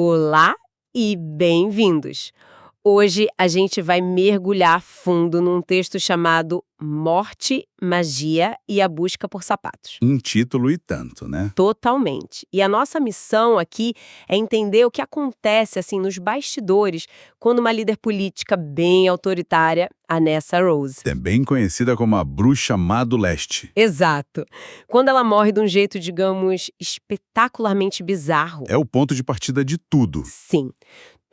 Olá e bem-vindos! Hoje a gente vai mergulhar fundo num texto chamado Morte, Magia e a Busca por Sapatos. Um título e tanto, né? Totalmente. E a nossa missão aqui é entender o que acontece assim nos bastidores quando uma líder política bem autoritária, a Nessa Rose. Também conhecida como a Bruxa Má do Leste. Exato. Quando ela morre de um jeito, digamos, espetacularmente bizarro. É o ponto de partida de tudo. Sim.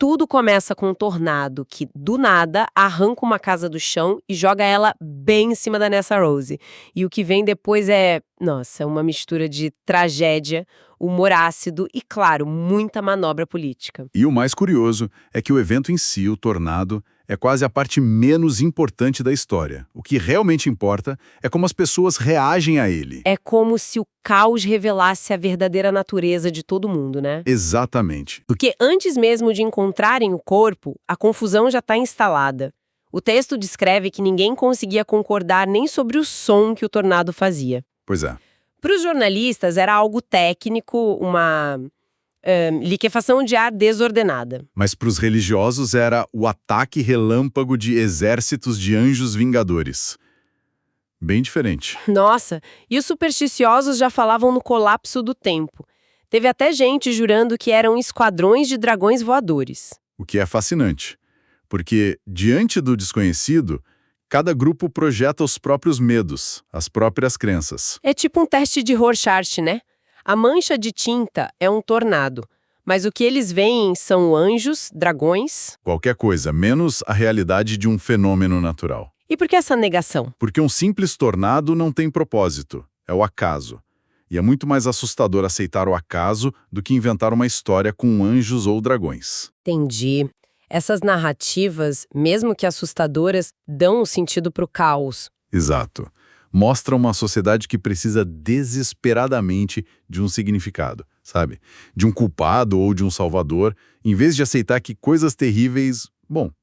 Tudo começa com um tornado que, do nada, arranca uma casa do chão e joga ela bem em cima da Nessa Rose. E o que vem depois é, nossa, uma mistura de tragédia, humor ácido e, claro, muita manobra política. E o mais curioso é que o evento em si, o tornado, é quase a parte menos importante da história. O que realmente importa é como as pessoas reagem a ele. É como se o caos revelasse a verdadeira natureza de todo mundo, né? Exatamente. Porque antes mesmo de encontrarem o corpo, a confusão já está instalada. O texto descreve que ninguém conseguia concordar nem sobre o som que o tornado fazia. Pois é. Para os jornalistas era algo técnico, uma liquefação de ar desordenada. Mas para os religiosos era o ataque relâmpago de exércitos de anjos vingadores. Bem diferente. Nossa, e os supersticiosos já falavam no colapso do tempo. Teve até gente jurando que eram esquadrões de dragões voadores. O que é fascinante, porque, diante do desconhecido, cada grupo projeta os próprios medos, as próprias crenças. É tipo um teste de Rorschach, né? A mancha de tinta é um tornado, mas o que eles veem são anjos, dragões. Qualquer coisa, menos a realidade de um fenômeno natural. E por que essa negação? Porque um simples tornado não tem propósito, é o acaso. E é muito mais assustador aceitar o acaso do que inventar uma história com anjos ou dragões. Entendi. Essas narrativas, mesmo que assustadoras, dão um sentido para o caos. Exato. Mostra uma sociedade que precisa desesperadamente de um significado, sabe? De um culpado ou de um salvador, em vez de aceitar que coisas terríveis,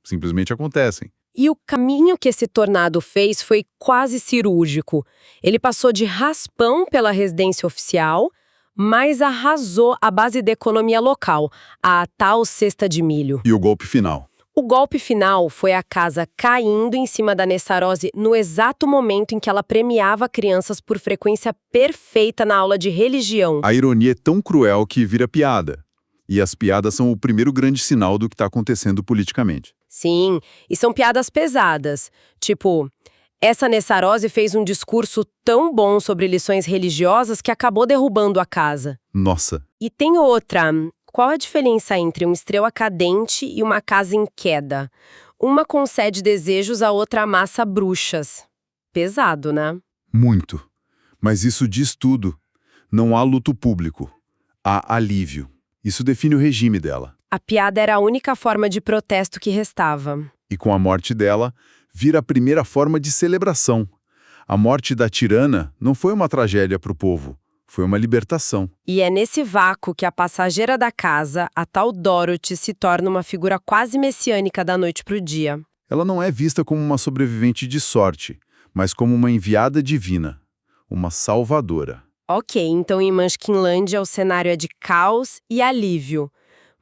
simplesmente acontecem. E o caminho que esse tornado fez foi quase cirúrgico. Ele passou de raspão pela residência oficial, mas arrasou a base da economia local, a tal cesta de milho. E o golpe final? O golpe final foi a casa caindo em cima da Nessa Rose no exato momento em que ela premiava crianças por frequência perfeita na aula de religião. A ironia é tão cruel que vira piada. E as piadas são o primeiro grande sinal do que está acontecendo politicamente. Sim, e são piadas pesadas. Tipo, essa Nessa Rose fez um discurso tão bom sobre lições religiosas que acabou derrubando a casa. Nossa. E tem outra. Qual a diferença entre uma estrela cadente e uma casa em queda? Uma concede desejos, a outra amassa bruxas. Pesado, né? Muito. Mas isso diz tudo. Não há luto público. Há alívio. Isso define o regime dela. A piada era a única forma de protesto que restava. E com a morte dela, vira a primeira forma de celebração. A morte da tirana não foi uma tragédia para o povo. Foi uma libertação. E é nesse vácuo que a passageira da casa, a tal Dorothy, se torna uma figura quase messiânica da noite para o dia. Ela não é vista como uma sobrevivente de sorte, mas como uma enviada divina, uma salvadora. Ok, então em Munchkinlândia o cenário é de caos e alívio.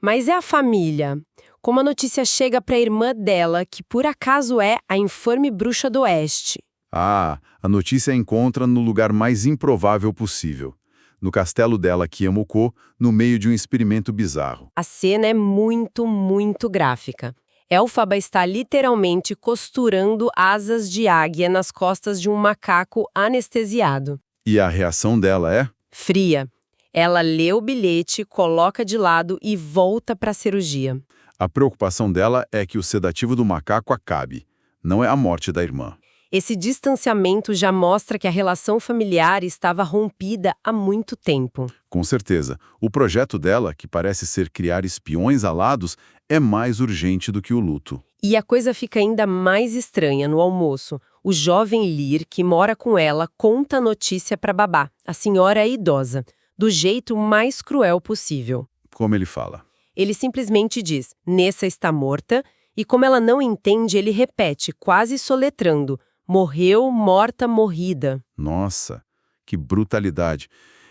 Mas é a família. Como a notícia chega para a irmã dela, que por acaso é a infame bruxa do Oeste. Ah, a notícia a encontra no lugar mais improvável possível. No castelo dela, Kiamoko, no meio de um experimento bizarro. A cena é muito, muito gráfica. Elphaba está literalmente costurando asas de águia nas costas de um macaco anestesiado. E a reação dela é? Fria. Ela lê o bilhete, coloca de lado e volta para a cirurgia. A preocupação dela é que o sedativo do macaco acabe. Não é a morte da irmã. Esse distanciamento já mostra que a relação familiar estava rompida há muito tempo. Com certeza. O projeto dela, que parece ser criar espiões alados, é mais urgente do que o luto. E a coisa fica ainda mais estranha no almoço. O jovem Lear, que mora com ela, conta a notícia para Babá, a senhora idosa, do jeito mais cruel possível. Como ele fala? Ele simplesmente diz, Nessa está morta, e como ela não entende, ele repete, quase soletrando, morreu, morta, morrida. Nossa, que brutalidade.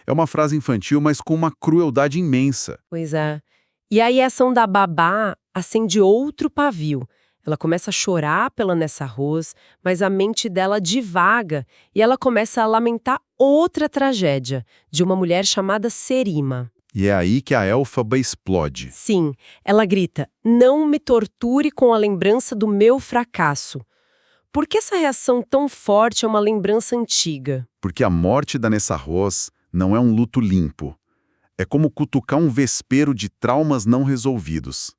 É uma frase infantil, mas com uma crueldade imensa. Pois é. E aí a ação da babá acende outro pavio. Ela começa a chorar pela Nessa Rose, mas a mente dela divaga e ela começa a lamentar outra tragédia, de uma mulher chamada Serima. E é aí que a Elphaba explode. Sim, ela grita, não me torture com a lembrança do meu fracasso. Por que essa reação tão forte é uma lembrança antiga? Porque a morte da Nessa Rose não é um luto limpo. É como cutucar um vespeiro de traumas não resolvidos.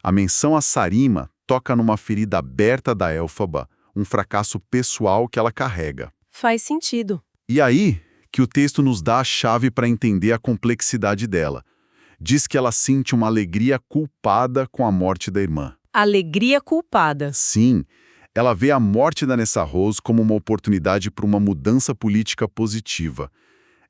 A menção a Sarima toca numa ferida aberta da Elphaba, um fracasso pessoal que ela carrega. Faz sentido. E aí que o texto nos dá a chave para entender a complexidade dela. Diz que ela sente uma alegria culpada com a morte da irmã. Alegria culpada. Sim, ela vê a morte da Nessa Rose como uma oportunidade para uma mudança política positiva.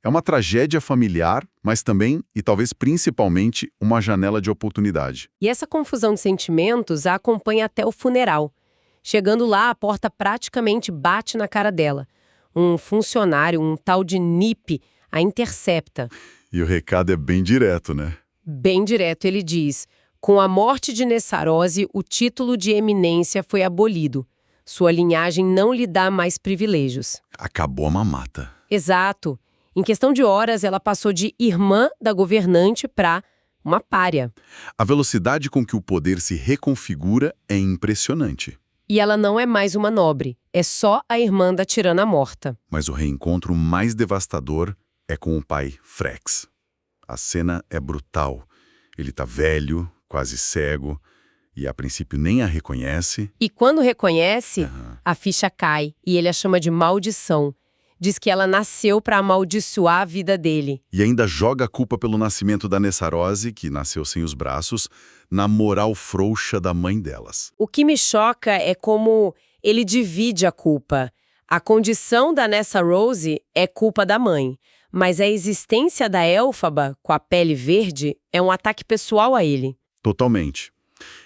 É uma tragédia familiar, mas também, e talvez principalmente, uma janela de oportunidade. E essa confusão de sentimentos a acompanha até o funeral. Chegando lá, a porta praticamente bate na cara dela. Um funcionário, um tal de Nip, a intercepta. E o recado é bem direto, né? Bem direto, ele diz: com a morte de Nessarose, o título de eminência foi abolido. Sua linhagem não lhe dá mais privilégios. Acabou a mamata. Exato. Em questão de horas, ela passou de irmã da governante para uma pária. A velocidade com que o poder se reconfigura é impressionante. E ela não é mais uma nobre, é só a irmã da tirana morta. Mas o reencontro mais devastador é com o pai Frex. A cena é brutal. Ele tá velho, quase cego, e a princípio nem a reconhece. E quando reconhece, a ficha cai e ele a chama de maldição. Diz que ela nasceu para amaldiçoar a vida dele. E ainda joga a culpa pelo nascimento da Nessarose, que nasceu sem os braços, na moral frouxa da mãe delas. O que me choca é como ele divide a culpa. A condição da Nessa Rose é culpa da mãe, mas a existência da Elphaba, com a pele verde, é um ataque pessoal a ele. Totalmente.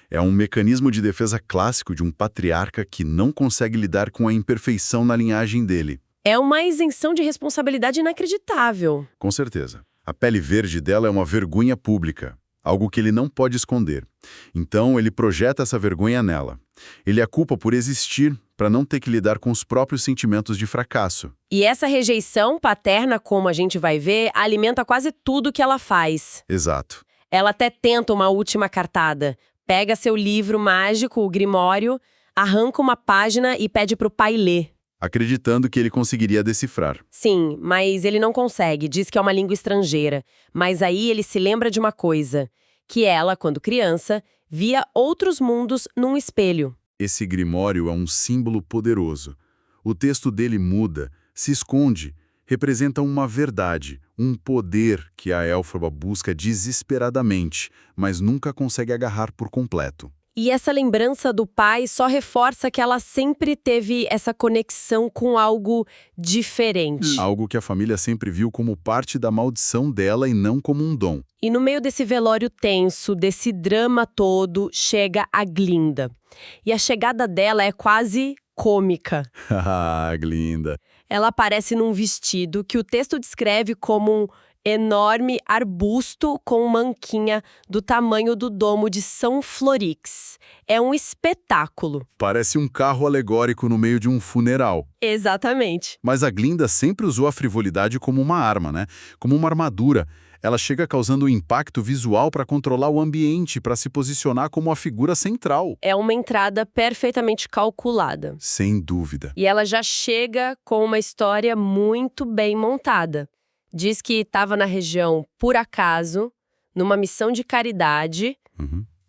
É um mecanismo de defesa clássico de um patriarca que não consegue lidar com a imperfeição na linhagem dele. É uma isenção de responsabilidade inacreditável. Com certeza. A pele verde dela é uma vergonha pública, algo que ele não pode esconder. Então, ele projeta essa vergonha nela. Ele a culpa por existir, para não ter que lidar com os próprios sentimentos de fracasso. E essa rejeição paterna, como a gente vai ver, alimenta quase tudo que ela faz. Exato. Ela até tenta uma última cartada. Pega seu livro mágico, o Grimório, arranca uma página e pede pro pai ler. Acreditando que ele conseguiria decifrar. Sim, mas ele não consegue, diz que é uma língua estrangeira. Mas aí ele se lembra de uma coisa, que ela, quando criança, via outros mundos num espelho. Esse grimório é um símbolo poderoso. O texto dele muda, se esconde, representa uma verdade, um poder que a Elphaba busca desesperadamente, mas nunca consegue agarrar por completo. E essa lembrança do pai só reforça que ela sempre teve essa conexão com algo diferente. Algo que a família sempre viu como parte da maldição dela e não como um dom. E no meio desse velório tenso, desse drama todo, chega a Glinda. E a chegada dela é quase cômica. Haha, Glinda. Ela aparece num vestido que o texto descreve como um enorme arbusto com manquinha do tamanho do domo de São Florix. É um espetáculo. Parece um carro alegórico no meio de um funeral. Exatamente. Mas a Glinda sempre usou a frivolidade como uma arma, né? Como uma armadura. Ela chega causando um impacto visual para controlar o ambiente, para se posicionar como a figura central. É uma entrada perfeitamente calculada. Sem dúvida. E ela já chega com uma história muito bem montada. Diz que estava na região por acaso, numa missão de caridade.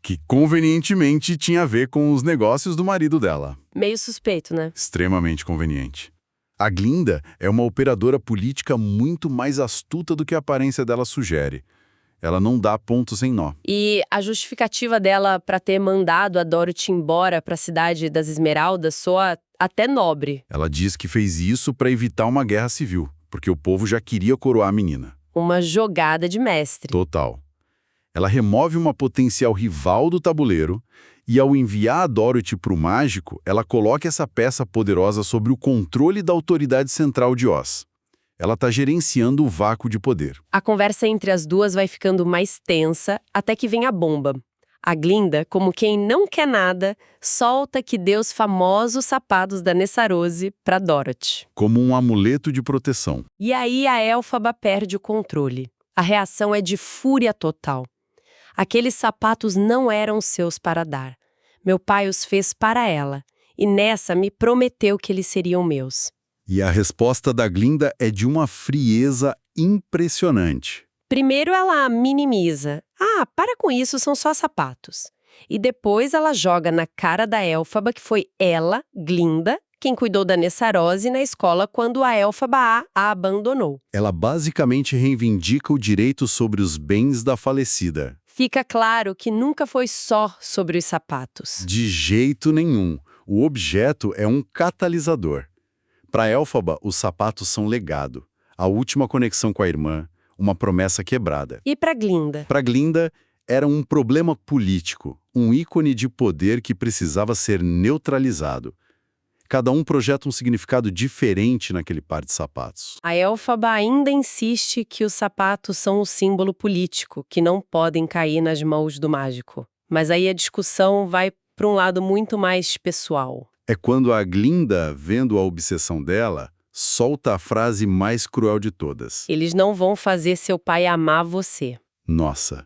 Que convenientemente tinha a ver com os negócios do marido dela. Meio suspeito, né? Extremamente conveniente. A Glinda é uma operadora política muito mais astuta do que a aparência dela sugere. Ela não dá ponto sem nó. E a justificativa dela para ter mandado a Dorothy embora para a cidade das Esmeraldas soa até nobre. Ela diz que fez isso para evitar uma guerra civil, porque o povo já queria coroar a menina. Uma jogada de mestre. Total. Ela remove uma potencial rival do tabuleiro e, ao enviar a Dorothy para o mágico, ela coloca essa peça poderosa sobre o controle da autoridade central de Oz. Ela está gerenciando o vácuo de poder. A conversa entre as duas vai ficando mais tensa até que vem a bomba. A Glinda, como quem não quer nada, solta que deu os famosos sapatos da Nessarose para Dorothy. Como um amuleto de proteção. E aí a Elphaba perde o controle. A reação é de fúria total. Aqueles sapatos não eram seus para dar. Meu pai os fez para ela, e nessa me prometeu que eles seriam meus. E a resposta da Glinda é de uma frieza impressionante. Primeiro ela minimiza. Ah, para com isso, são só sapatos. E depois ela joga na cara da Elphaba que foi ela, Glinda, quem cuidou da Nessarose na escola quando a Elphaba a abandonou. Ela basicamente reivindica o direito sobre os bens da falecida. Fica claro que nunca foi só sobre os sapatos. De jeito nenhum. O objeto é um catalisador. Para Elphaba, os sapatos são legado, a última conexão com a irmã, uma promessa quebrada. E para Glinda? Para Glinda, era um problema político, um ícone de poder que precisava ser neutralizado. Cada um projeta um significado diferente naquele par de sapatos. A Elphaba ainda insiste que os sapatos são um símbolo político, que não podem cair nas mãos do mágico. Mas aí a discussão vai para um lado muito mais pessoal. É quando a Glinda, vendo a obsessão dela, solta a frase mais cruel de todas. Eles não vão fazer seu pai amar você. Nossa,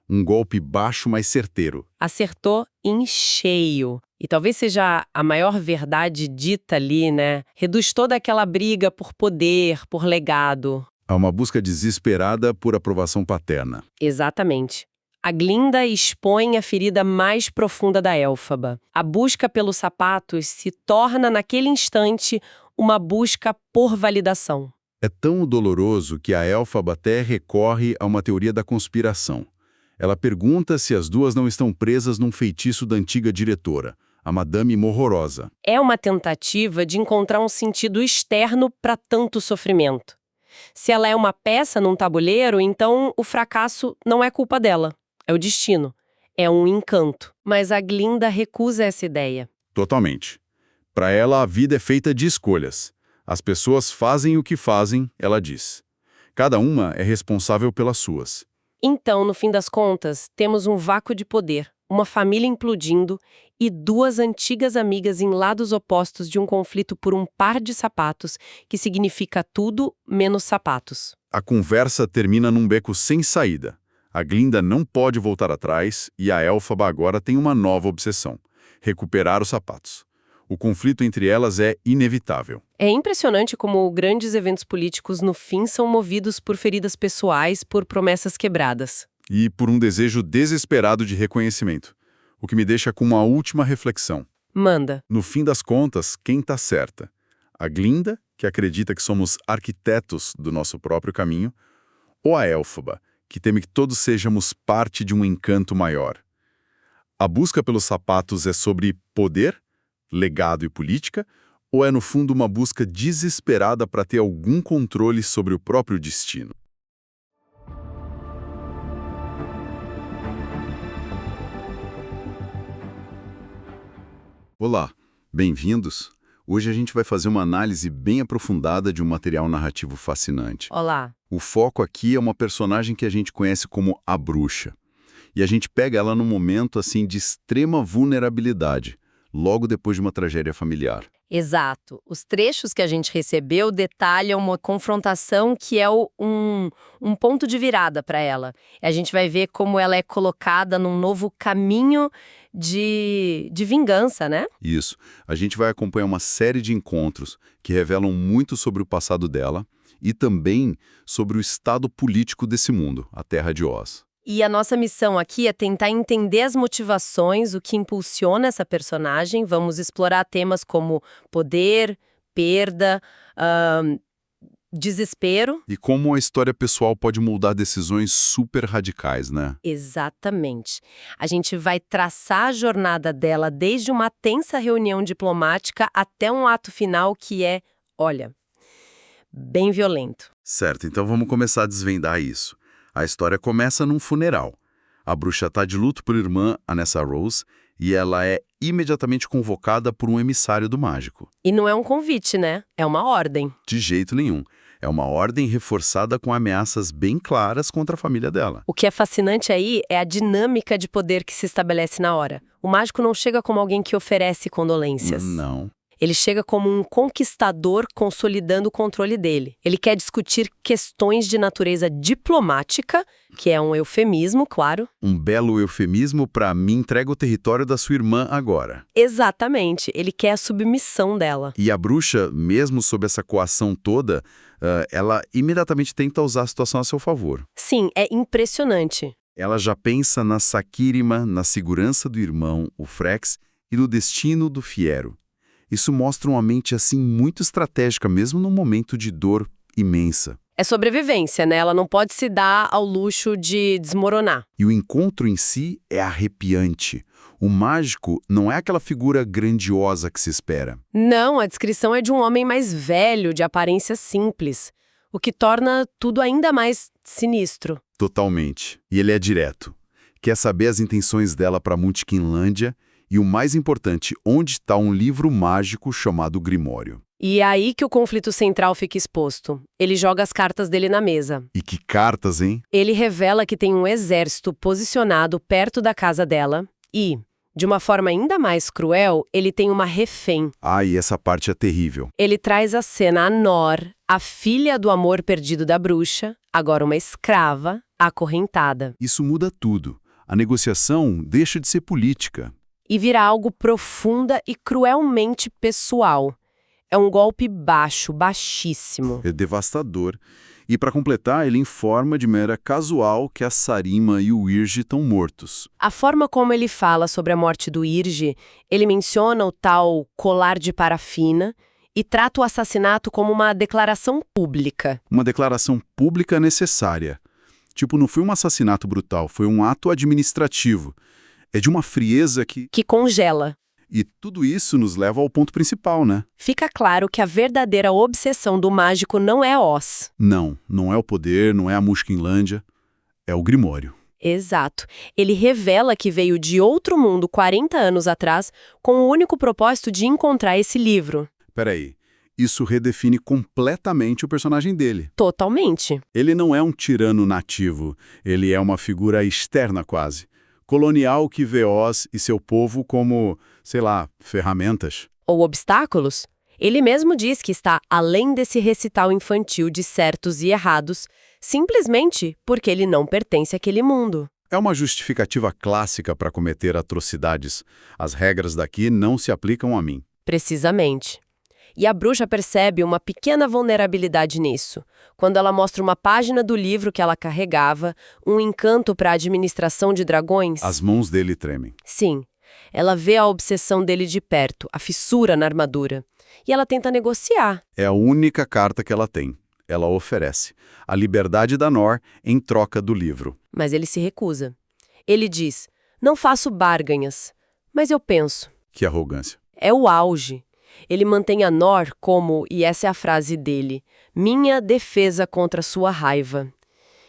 um golpe baixo, mas certeiro. Acertou em cheio. E talvez seja a maior verdade dita ali, né? Reduz toda aquela briga por poder, por legado. Há uma busca desesperada por aprovação paterna. Exatamente. A Glinda expõe a ferida mais profunda da Elphaba. A busca pelos sapatos se torna, naquele instante, uma busca por validação. É tão doloroso que a Elphaba até recorre a uma teoria da conspiração. Ela pergunta se as duas não estão presas num feitiço da antiga diretora, a Madame Morrorosa. É uma tentativa de encontrar um sentido externo para tanto sofrimento. Se ela é uma peça num tabuleiro, então o fracasso não é culpa dela. É o destino. É um encanto. Mas a Glinda recusa essa ideia. Totalmente. Para ela, a vida é feita de escolhas. As pessoas fazem o que fazem, ela diz. Cada uma é responsável pelas suas. Então, no fim das contas, temos um vácuo de poder, uma família implodindo e duas antigas amigas em lados opostos de um conflito por um par de sapatos que significa tudo menos sapatos. A conversa termina num beco sem saída. A Glinda não pode voltar atrás e a Elphaba agora tem uma nova obsessão: recuperar os sapatos. O conflito entre elas é inevitável. É impressionante como grandes eventos políticos, no fim, são movidos por feridas pessoais, por promessas quebradas. E por um desejo desesperado de reconhecimento. O que me deixa com uma última reflexão. Manda. No fim das contas, quem está certa? A Glinda, que acredita que somos arquitetos do nosso próprio caminho, ou a Elphaba, que teme que todos sejamos parte de um encanto maior? A busca pelos sapatos é sobre poder, legado e política, ou é no fundo uma busca desesperada para ter algum controle sobre o próprio destino? Olá, bem-vindos! Hoje a gente vai fazer uma análise bem aprofundada de um material narrativo fascinante. Olá. O foco aqui é uma personagem que a gente conhece como a Bruxa. E a gente pega ela num momento assim de extrema vulnerabilidade, logo depois de uma tragédia familiar. Exato. Os trechos que a gente recebeu detalham uma confrontação que é um ponto de virada para ela. A gente vai ver como ela é colocada num novo caminho de vingança, né? Isso. A gente vai acompanhar uma série de encontros que revelam muito sobre o passado dela e também sobre o estado político desse mundo, a Terra de Oz. E a nossa missão aqui é tentar entender as motivações, o que impulsiona essa personagem. Vamos explorar temas como poder, perda, desespero. E como a história pessoal pode moldar decisões super radicais, né? Exatamente. A gente vai traçar a jornada dela desde uma tensa reunião diplomática até um ato final que é, olha, bem violento. Certo, então vamos começar a desvendar isso. A história começa num funeral. A bruxa está de luto por irmã, a Nessarose, e ela é imediatamente convocada por um emissário do mágico. E não é um convite, né? É uma ordem. De jeito nenhum. É uma ordem reforçada com ameaças bem claras contra a família dela. O que é fascinante aí é a dinâmica de poder que se estabelece na hora. O mágico não chega como alguém que oferece condolências. Não. Ele chega como um conquistador consolidando o controle dele. Ele quer discutir questões de natureza diplomática, que é um eufemismo, claro. Um belo eufemismo para me entrega o território da sua irmã agora. Exatamente, ele quer a submissão dela. E a bruxa, mesmo sob essa coação toda, ela imediatamente tenta usar a situação a seu favor. Sim, é impressionante. Ela já pensa na Saquírima, na segurança do irmão, o Frex, e no destino do Fiero. Isso mostra uma mente assim muito estratégica, mesmo num momento de dor imensa. É sobrevivência, né? Ela não pode se dar ao luxo de desmoronar. E o encontro em si é arrepiante. O mágico não é aquela figura grandiosa que se espera. Não, a descrição é de um homem mais velho, de aparência simples, o que torna tudo ainda mais sinistro. Totalmente. E ele é direto. Quer saber as intenções dela para Munchkinlândia e, o mais importante, onde está um livro mágico chamado Grimório. E é aí que o conflito central fica exposto. Ele joga as cartas dele na mesa. E que cartas, hein? Ele revela que tem um exército posicionado perto da casa dela e, de uma forma ainda mais cruel, ele tem uma refém. Ah, e essa parte é terrível. Ele traz à cena a Nor, a filha do amor perdido da bruxa, agora uma escrava, acorrentada. Isso muda tudo. A negociação deixa de ser política. E vira algo profunda e cruelmente pessoal. É um golpe baixo, baixíssimo. É devastador. E para completar, ele informa de maneira casual que a Sarima e o Irge estão mortos. A forma como ele fala sobre a morte do Irge, ele menciona o tal colar de parafina e trata o assassinato como uma declaração pública. Uma declaração pública necessária. Tipo, não foi um assassinato brutal, foi um ato administrativo. É de uma frieza que congela. E tudo isso nos leva ao ponto principal, né? Fica claro que a verdadeira obsessão do mágico não é Oz. Não é o poder, não é a Munchkinlândia, é o Grimório. Exato. Ele revela que veio de outro mundo 40 anos atrás com o único propósito de encontrar esse livro. Peraí, isso redefine completamente o personagem dele. Totalmente. Ele não é um tirano nativo, ele é uma figura externa quase. Colonial que vê Oz e seu povo como, sei lá, ferramentas. Ou obstáculos. Ele mesmo diz que está além desse recital infantil de certos e errados, simplesmente porque ele não pertence àquele mundo. É uma justificativa clássica para cometer atrocidades. As regras daqui não se aplicam a mim. Precisamente. E a bruxa percebe uma pequena vulnerabilidade nisso, quando ela mostra uma página do livro que ela carregava, um encanto para a administração de dragões. As mãos dele tremem. Sim. Ela vê a obsessão dele de perto, a fissura na armadura. E ela tenta negociar. É a única carta que ela tem. Ela oferece a liberdade da Nor em troca do livro. Mas ele se recusa. Ele diz, não faço barganhas, mas eu penso. Que arrogância. É o auge. Ele mantém a Nor como, e essa é a frase dele, minha defesa contra sua raiva.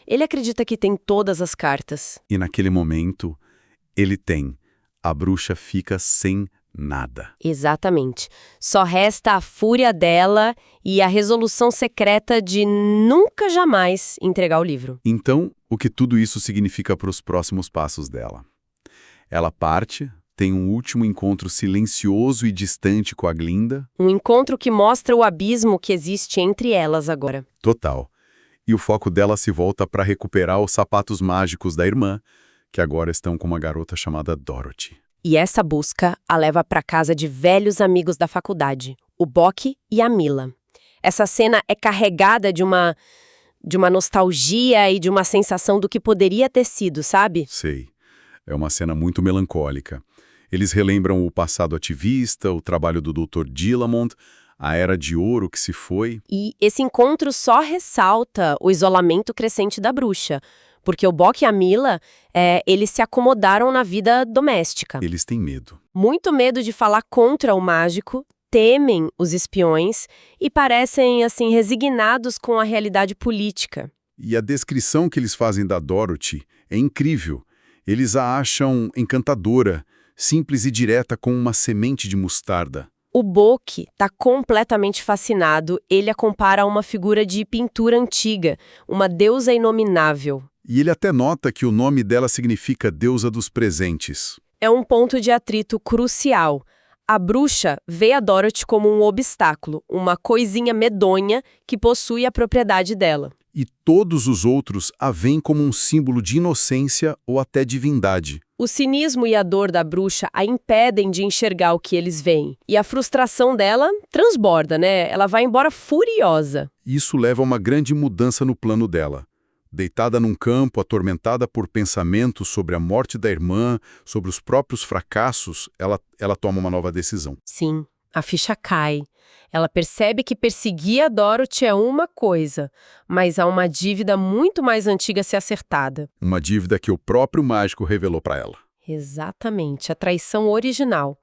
Ele acredita que tem todas as cartas. E naquele momento, ele tem. A bruxa fica sem nada. Exatamente. Só resta a fúria dela e a resolução secreta de nunca jamais entregar o livro. Então, o que tudo isso significa para os próximos passos dela? Ela parte, tem um último encontro silencioso e distante com a Glinda. Um encontro que mostra o abismo que existe entre elas agora. Total. E o foco dela se volta para recuperar os sapatos mágicos da irmã, que agora estão com uma garota chamada Dorothy. E essa busca a leva para casa de velhos amigos da faculdade, o Bock e a Mila. Essa cena é carregada de uma nostalgia e de uma sensação do que poderia ter sido, sabe? Sei. É uma cena muito melancólica. Eles relembram o passado ativista, o trabalho do Dr. Dillamond, a era de ouro que se foi. E esse encontro só ressalta o isolamento crescente da bruxa, porque o Bock e a Mila, eles se acomodaram na vida doméstica. Eles têm medo. Muito medo de falar contra o mágico, temem os espiões e parecem, assim, resignados com a realidade política. E a descrição que eles fazem da Dorothy é incrível. Eles a acham encantadora, simples e direta como uma semente de mostarda. O Boque está completamente fascinado, ele a compara a uma figura de pintura antiga, uma deusa inominável. E ele até nota que o nome dela significa deusa dos presentes. É um ponto de atrito crucial. A bruxa vê a Dorothy como um obstáculo, uma coisinha medonha que possui a propriedade dela. E todos os outros a veem como um símbolo de inocência ou até divindade. O cinismo e a dor da bruxa a impedem de enxergar o que eles veem. E a frustração dela transborda, né? Ela vai embora furiosa. Isso leva a uma grande mudança no plano dela. Deitada num campo, atormentada por pensamentos sobre a morte da irmã, sobre os próprios fracassos, ela toma uma nova decisão. Sim, a ficha cai. Ela percebe que perseguir a Dorothy é uma coisa, mas há uma dívida muito mais antiga a ser acertada. Uma dívida que o próprio mágico revelou para ela. Exatamente, a traição original.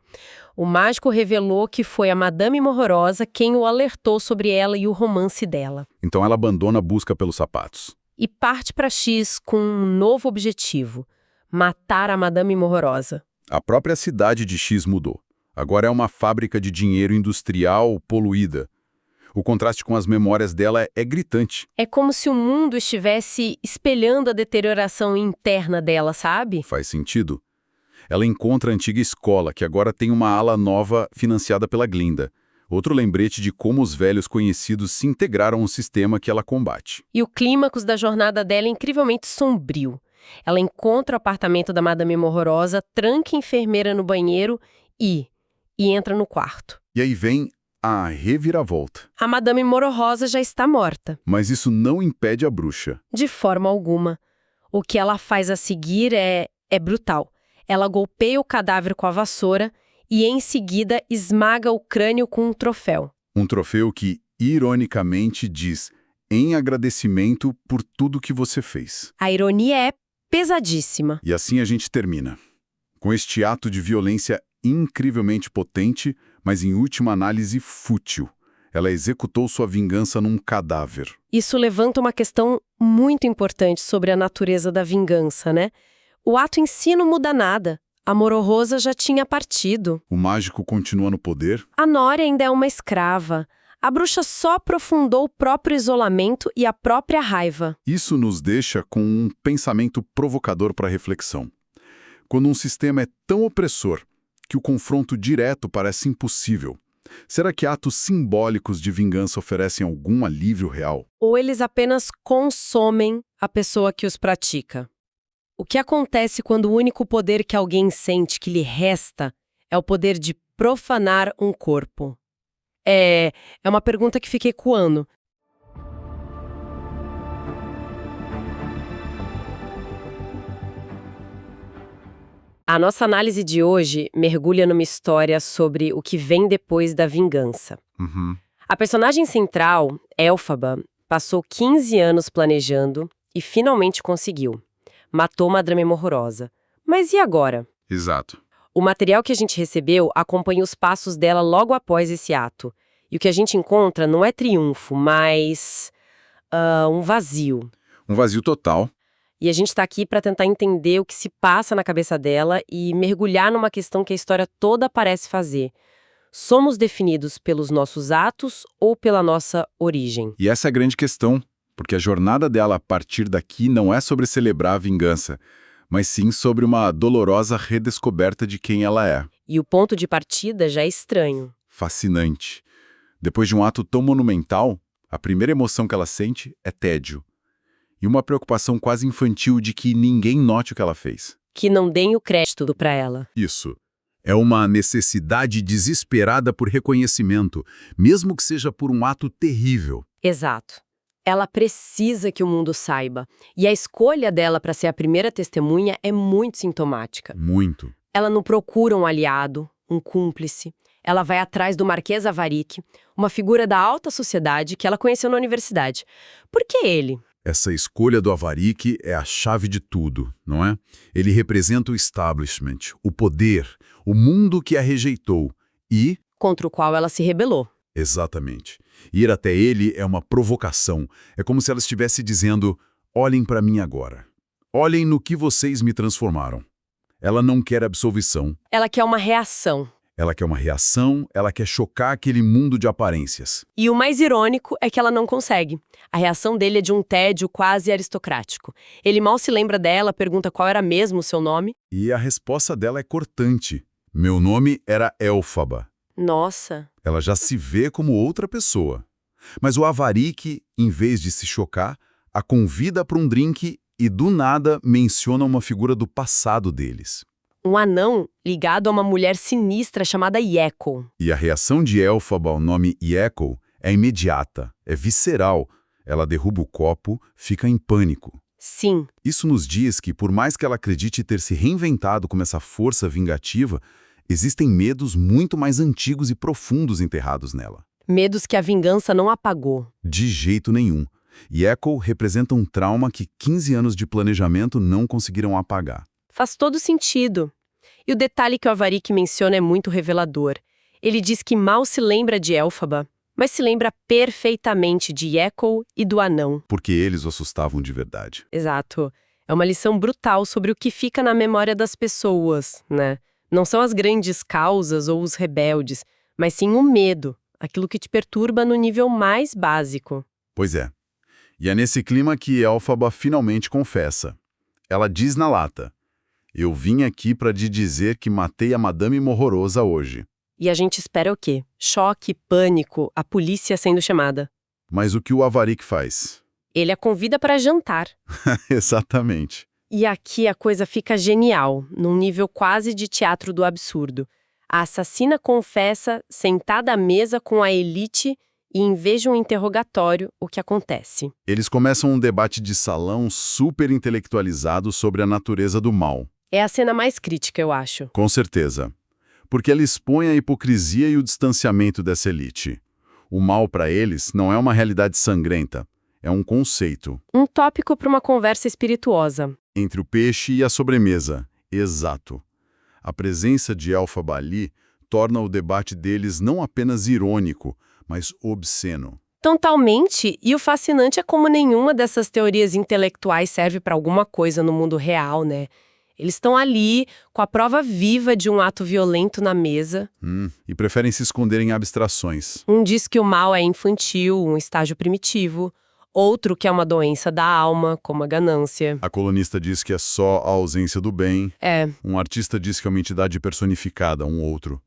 O mágico revelou que foi a Madame Mororosa quem o alertou sobre ela e o romance dela. Então ela abandona a busca pelos sapatos. E parte para X com um novo objetivo: matar a Madame Mororosa. A própria cidade de X mudou. Agora é uma fábrica de dinheiro industrial poluída. O contraste com as memórias dela é gritante. É como se o mundo estivesse espelhando a deterioração interna dela, sabe? Faz sentido? Ela encontra a antiga escola, que agora tem uma ala nova financiada pela Glinda. Outro lembrete de como os velhos conhecidos se integraram ao sistema que ela combate. E o clímax da jornada dela é incrivelmente sombrio. Ela encontra o apartamento da Madame Mororosa, tranca a enfermeira no banheiro e entra no quarto. E aí vem a reviravolta. A Madame Mororosa já está morta. Mas isso não impede a bruxa. De forma alguma. O que ela faz a seguir é brutal. Ela golpeia o cadáver com a vassoura e, em seguida, esmaga o crânio com um troféu. Um troféu que, ironicamente, diz em agradecimento por tudo que você fez. A ironia é pesadíssima. E assim a gente termina. Com este ato de violência incrivelmente potente, mas em última análise fútil. Ela executou sua vingança num cadáver. Isso levanta uma questão muito importante sobre a natureza da vingança, né? O ato em si não muda nada. A Mororosa já tinha partido. O mágico continua no poder? A Nori ainda é uma escrava. A bruxa só aprofundou o próprio isolamento e a própria raiva. Isso nos deixa com um pensamento provocador para reflexão. Quando um sistema é tão opressor que o confronto direto parece impossível, será que atos simbólicos de vingança oferecem algum alívio real? Ou eles apenas consomem a pessoa que os pratica? O que acontece quando o único poder que alguém sente que lhe resta é o poder de profanar um corpo? É uma pergunta que fica ecoando. A nossa análise de hoje mergulha numa história sobre o que vem depois da vingança. A personagem central, Elphaba, passou 15 anos planejando e finalmente conseguiu. Matou Madame Mororosa. Mas e agora? Exato. O material que a gente recebeu acompanha os passos dela logo após esse ato. E o que a gente encontra não é triunfo, mas um vazio. Um vazio total. E a gente está aqui para tentar entender o que se passa na cabeça dela e mergulhar numa questão que a história toda parece fazer. Somos definidos pelos nossos atos ou pela nossa origem? E essa é a grande questão, porque a jornada dela a partir daqui não é sobre celebrar a vingança, mas sim sobre uma dolorosa redescoberta de quem ela é. E o ponto de partida já é estranho. Fascinante. Depois de um ato tão monumental, a primeira emoção que ela sente é tédio. E uma preocupação quase infantil de que ninguém note o que ela fez. Que não deem o crédito para ela. Isso. É uma necessidade desesperada por reconhecimento, mesmo que seja por um ato terrível. Exato. Ela precisa que o mundo saiba. E a escolha dela para ser a primeira testemunha é muito sintomática. Muito. Ela não procura um aliado, um cúmplice. Ela vai atrás do Marquês Avaric, uma figura da alta sociedade que ela conheceu na universidade. Por que ele? Essa escolha do Avaric é a chave de tudo, não é? Ele representa o establishment, o poder, o mundo que a rejeitou e... contra o qual ela se rebelou. Exatamente. Ir até ele é uma provocação. É como se ela estivesse dizendo, olhem para mim agora. Olhem no que vocês me transformaram. Ela não quer absolvição. Ela quer uma reação. Ela quer uma reação, ela quer chocar aquele mundo de aparências. E o mais irônico é que ela não consegue. A reação dele é de um tédio quase aristocrático. Ele mal se lembra dela, pergunta qual era mesmo o seu nome. E a resposta dela é cortante. Meu nome era Elphaba. Nossa. Ela já se vê como outra pessoa. Mas o Avarik, em vez de se chocar, a convida para um drink e, do nada, menciona uma figura do passado deles. Um anão ligado a uma mulher sinistra chamada Yeko. E a reação de Elphaba ao nome Yeko é imediata, é visceral. Ela derruba o copo, fica em pânico. Sim. Isso nos diz que, por mais que ela acredite ter se reinventado como essa força vingativa, existem medos muito mais antigos e profundos enterrados nela. Medos que a vingança não apagou. De jeito nenhum. Yeko representa um trauma que 15 anos de planejamento não conseguiram apagar. Faz todo sentido. E o detalhe que o Avarik menciona é muito revelador. Ele diz que mal se lembra de Elphaba, mas se lembra perfeitamente de Yeko e do anão. Porque eles o assustavam de verdade. Exato. É uma lição brutal sobre o que fica na memória das pessoas, né? Não são as grandes causas ou os rebeldes, mas sim o medo, aquilo que te perturba no nível mais básico. Pois é. E é nesse clima que Elphaba finalmente confessa. Ela diz na lata: "Eu vim aqui para te dizer que matei a Madame Morrorosa hoje." E a gente espera o quê? Choque, pânico, a polícia sendo chamada. Mas o que o Avarik faz? Ele a convida para jantar. Exatamente. E aqui a coisa fica genial, num nível quase de teatro do absurdo. A assassina confessa, sentada à mesa com a elite, e em vez de um interrogatório, o que acontece? Eles começam um debate de salão super intelectualizado sobre a natureza do mal. É a cena mais crítica, eu acho. Com certeza. Porque ela expõe a hipocrisia e o distanciamento dessa elite. O mal para eles não é uma realidade sangrenta, é um conceito. Um tópico para uma conversa espirituosa. Entre o peixe e a sobremesa. Exato. A presença de Elphaba ali torna o debate deles não apenas irônico, mas obsceno. Totalmente, e o fascinante é como nenhuma dessas teorias intelectuais serve para alguma coisa no mundo real, né? Eles estão ali, com a prova viva de um ato violento na mesa. E preferem se esconder em abstrações. Um diz que o mal é infantil, um estágio primitivo. Outro que é uma doença da alma, como a ganância. A colunista diz que é só a ausência do bem. Um artista diz que é uma entidade personificada, um outro.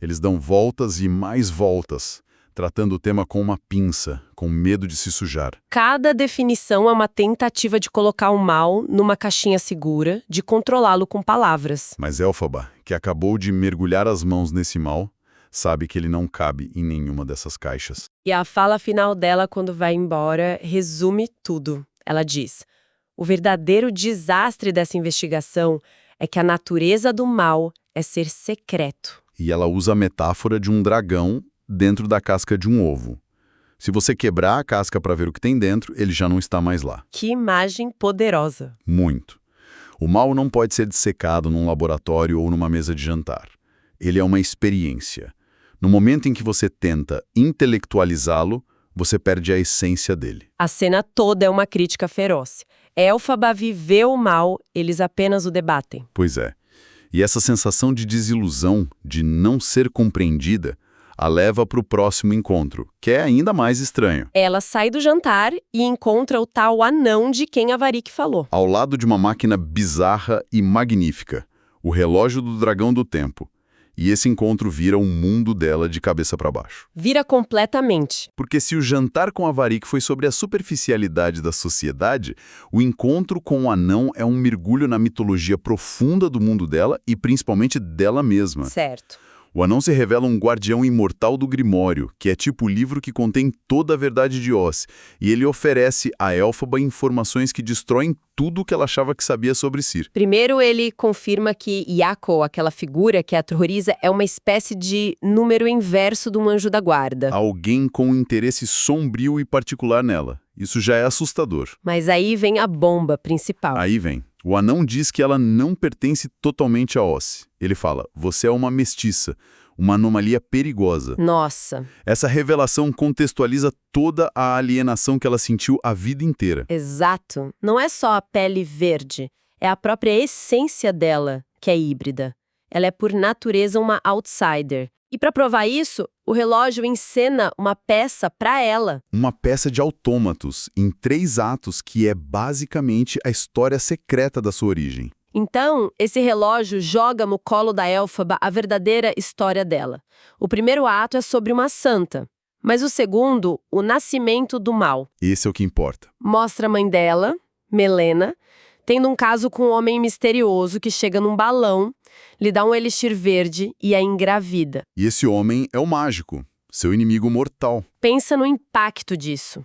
Eles dão voltas e mais voltas, tratando o tema com uma pinça, com medo de se sujar. Cada definição é uma tentativa de colocar o mal numa caixinha segura, de controlá-lo com palavras. Mas Elphaba, que acabou de mergulhar as mãos nesse mal, sabe que ele não cabe em nenhuma dessas caixas. E a fala final dela, quando vai embora, resume tudo. Ela diz: o verdadeiro desastre dessa investigação é que a natureza do mal é ser secreto. E ela usa a metáfora de um dragão dentro da casca de um ovo. Se você quebrar a casca para ver o que tem dentro, ele já não está mais lá. Que imagem poderosa. Muito. O mal não pode ser dissecado num laboratório ou numa mesa de jantar. Ele é uma experiência. No momento em que você tenta intelectualizá-lo, você perde a essência dele. A cena toda é uma crítica feroz. Elphaba viveu o mal, eles apenas o debatem. Pois é. E essa sensação de desilusão, de não ser compreendida, a leva para o próximo encontro, que é ainda mais estranho. Ela sai do jantar e encontra o tal anão de quem Avarik falou. Ao lado de uma máquina bizarra e magnífica, o relógio do dragão do tempo. E esse encontro vira o mundo dela de cabeça para baixo. Vira completamente. Porque se o jantar com Avarik foi sobre a superficialidade da sociedade, o encontro com o anão é um mergulho na mitologia profunda do mundo dela e principalmente dela mesma. Certo. O anão se revela um guardião imortal do Grimório, que é tipo o livro que contém toda a verdade de Oz, e ele oferece a Elphaba informações que destroem tudo o que ela achava que sabia sobre si. Primeiro, ele confirma que Yako, aquela figura que a aterroriza, é uma espécie de número inverso do anjo da guarda. Alguém com um interesse sombrio e particular nela. Isso já é assustador. Mas aí vem a bomba principal. Aí vem. O anão diz que ela não pertence totalmente a Oz. Ele fala: você é uma mestiça, uma anomalia perigosa. Nossa. Essa revelação contextualiza toda a alienação que ela sentiu a vida inteira. Exato. Não é só a pele verde, é a própria essência dela. que é híbrida. Ela é, por natureza, uma outsider. E para provar isso, o relógio encena uma peça para ela. Uma peça de autômatos, em 3 atos, que é basicamente a história secreta da sua origem. Então, esse relógio joga no colo da Elphaba a verdadeira história dela. O primeiro ato é sobre uma santa, mas o segundo, o nascimento do mal. Esse é o que importa. Mostra a mãe dela, Melena, tendo um caso com um homem misterioso que chega num balão, lhe dá um elixir verde e a engravida. E esse homem é o mágico, seu inimigo mortal. Pensa no impacto disso.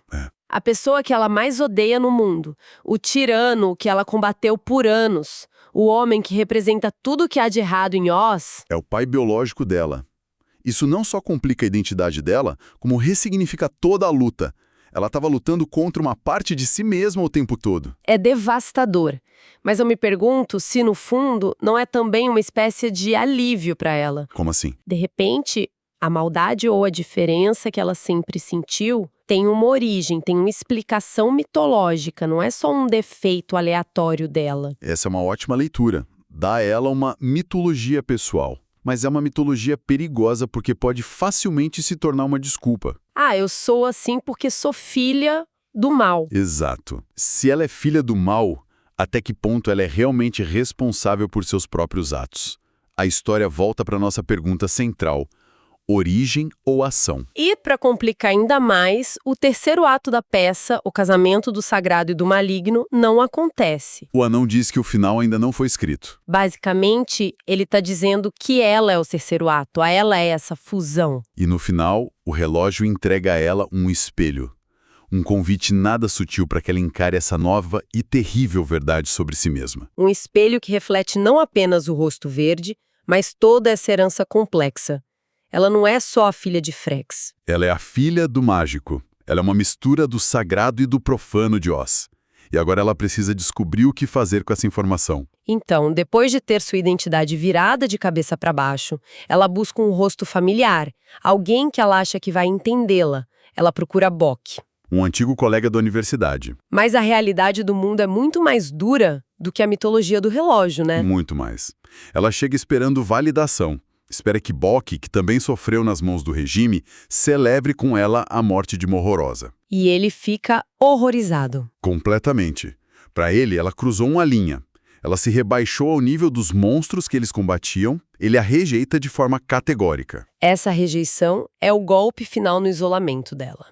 A pessoa que ela mais odeia no mundo, o tirano que ela combateu por anos, o homem que representa tudo o que há de errado em Oz. É o pai biológico dela. Isso não só complica a identidade dela, como ressignifica toda a luta. Ela estava lutando contra uma parte de si mesma o tempo todo. É devastador. Mas eu me pergunto se, no fundo, não é também uma espécie de alívio para ela. Como assim? De repente, a maldade ou a diferença que ela sempre sentiu tem uma origem, tem uma explicação mitológica, não é só um defeito aleatório dela. Essa é uma ótima leitura. Dá a ela uma mitologia pessoal. Mas é uma mitologia perigosa porque pode facilmente se tornar uma desculpa. Ah, eu sou assim porque sou filha do mal. Exato. Se ela é filha do mal, até que ponto ela é realmente responsável por seus próprios atos? A história volta para nossa pergunta central: origem ou ação? E, para complicar ainda mais, o terceiro ato da peça, o casamento do sagrado e do maligno, não acontece. O anão diz que o final ainda não foi escrito. Basicamente, ele está dizendo que ela é o terceiro ato, a ela é essa fusão. E no final, o relógio entrega a ela um espelho. Um convite nada sutil para que ela encare essa nova e terrível verdade sobre si mesma. Um espelho que reflete não apenas o rosto verde, mas toda essa herança complexa. Ela não é só a filha de Frex. Ela é a filha do mágico. Ela é uma mistura do sagrado e do profano de Oz. E agora ela precisa descobrir o que fazer com essa informação. Então, depois de ter sua identidade virada de cabeça para baixo, ela busca um rosto familiar, alguém que ela acha que vai entendê-la. Ela procura Bock. Um antigo colega da universidade. Mas a realidade do mundo é muito mais dura do que a mitologia do relógio, né? Muito mais. Ela chega esperando validação. Espera que Bock, que também sofreu nas mãos do regime, celebre com ela a morte de Morrorosa. E ele fica horrorizado. Completamente. Para ele, ela cruzou uma linha. Ela se rebaixou ao nível dos monstros que eles combatiam, ele a rejeita de forma categórica. Essa rejeição é o golpe final no isolamento dela.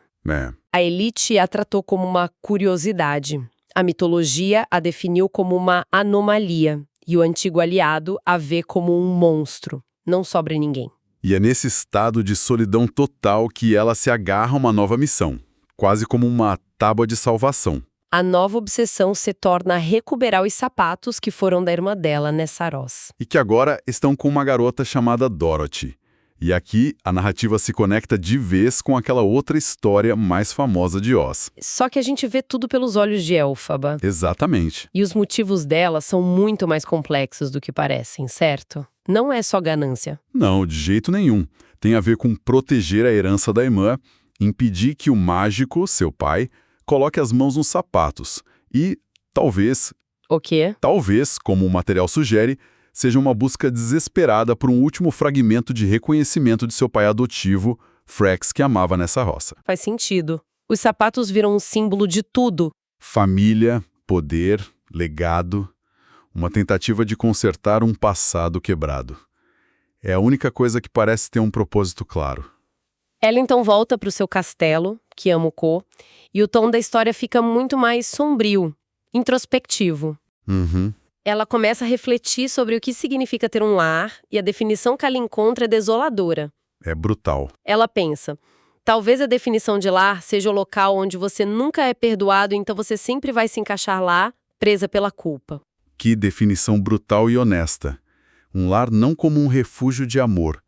A elite a tratou como uma curiosidade. A mitologia a definiu como uma anomalia. E o antigo aliado a vê como um monstro. Não sobra ninguém. E é nesse estado de solidão total que ela se agarra a uma nova missão, quase como uma tábua de salvação. A nova obsessão se torna recuperar os sapatos que foram da irmã dela, Nessaros. E que agora estão com uma garota chamada Dorothy. E aqui a narrativa se conecta de vez com aquela outra história mais famosa de Oz. Só que a gente vê tudo pelos olhos de Elphaba. Exatamente. E os motivos dela são muito mais complexos do que parecem, certo? Não é só ganância. Não, de jeito nenhum. Tem a ver com proteger a herança da irmã, impedir que o mágico, seu pai, coloque as mãos nos sapatos. E, talvez... O quê? Talvez, como o material sugere, seja uma busca desesperada por um último fragmento de reconhecimento de seu pai adotivo, Frex, que amava nessa roça. Faz sentido. Os sapatos viram um símbolo de tudo. Família, poder, legado, uma tentativa de consertar um passado quebrado. É a única coisa que parece ter um propósito claro. Ela então volta para o seu castelo, Kyamoko, e o tom da história fica muito mais sombrio, introspectivo. Ela começa a refletir sobre o que significa ter um lar, e a definição que ela encontra é desoladora. É brutal. Ela pensa, talvez a definição de lar seja o local onde você nunca é perdoado, então você sempre vai se encaixar lá, presa pela culpa. Que definição brutal e honesta. Um lar não como um refúgio de amor,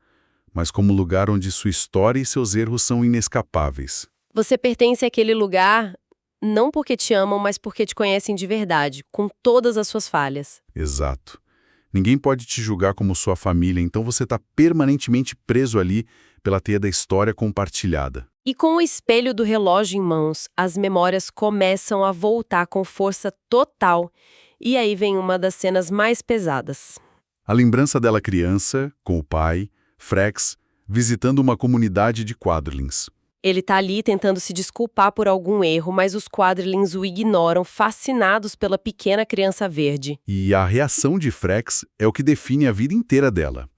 mas como lugar onde sua história e seus erros são inescapáveis. Você pertence àquele lugar não porque te amam, mas porque te conhecem de verdade, com todas as suas falhas. Exato. Ninguém pode te julgar como sua família, então você está permanentemente preso ali pela teia da história compartilhada. E com o espelho do relógio em mãos, as memórias começam a voltar com força total. E aí vem uma das cenas mais pesadas. A lembrança dela criança, com o pai, Frex, visitando uma comunidade de Quadrillings. Ele tá ali tentando se desculpar por algum erro, mas os Quadrillings o ignoram, fascinados pela pequena criança verde. E a reação de Frex é o que define a vida inteira dela.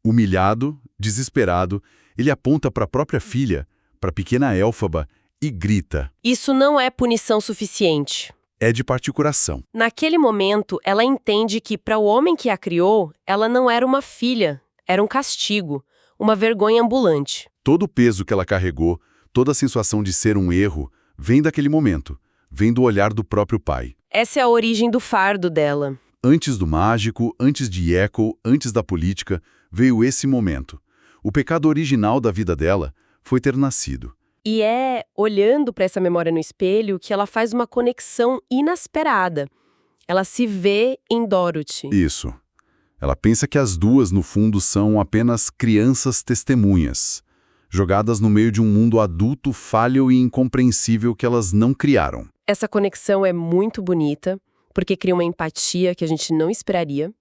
Humilhado, desesperado, ele aponta para a própria filha, para a pequena Elphaba, e grita. Isso não é punição suficiente. É de partir coração. Naquele momento, ela entende que, para o homem que a criou, ela não era uma filha, era um castigo, uma vergonha ambulante. Todo o peso que ela carregou, toda a sensação de ser um erro, vem daquele momento, vem do olhar do próprio pai. Essa é a origem do fardo dela. Antes do mágico, antes de Echo, antes da política, veio esse momento. O pecado original da vida dela foi ter nascido. E é olhando para essa memória no espelho que ela faz uma conexão inesperada. Ela se vê em Dorothy. Isso. Ela pensa que as duas, no fundo, são apenas crianças testemunhas, jogadas no meio de um mundo adulto falho e incompreensível que elas não criaram. Essa conexão é muito bonita, porque cria uma empatia que a gente não esperaria.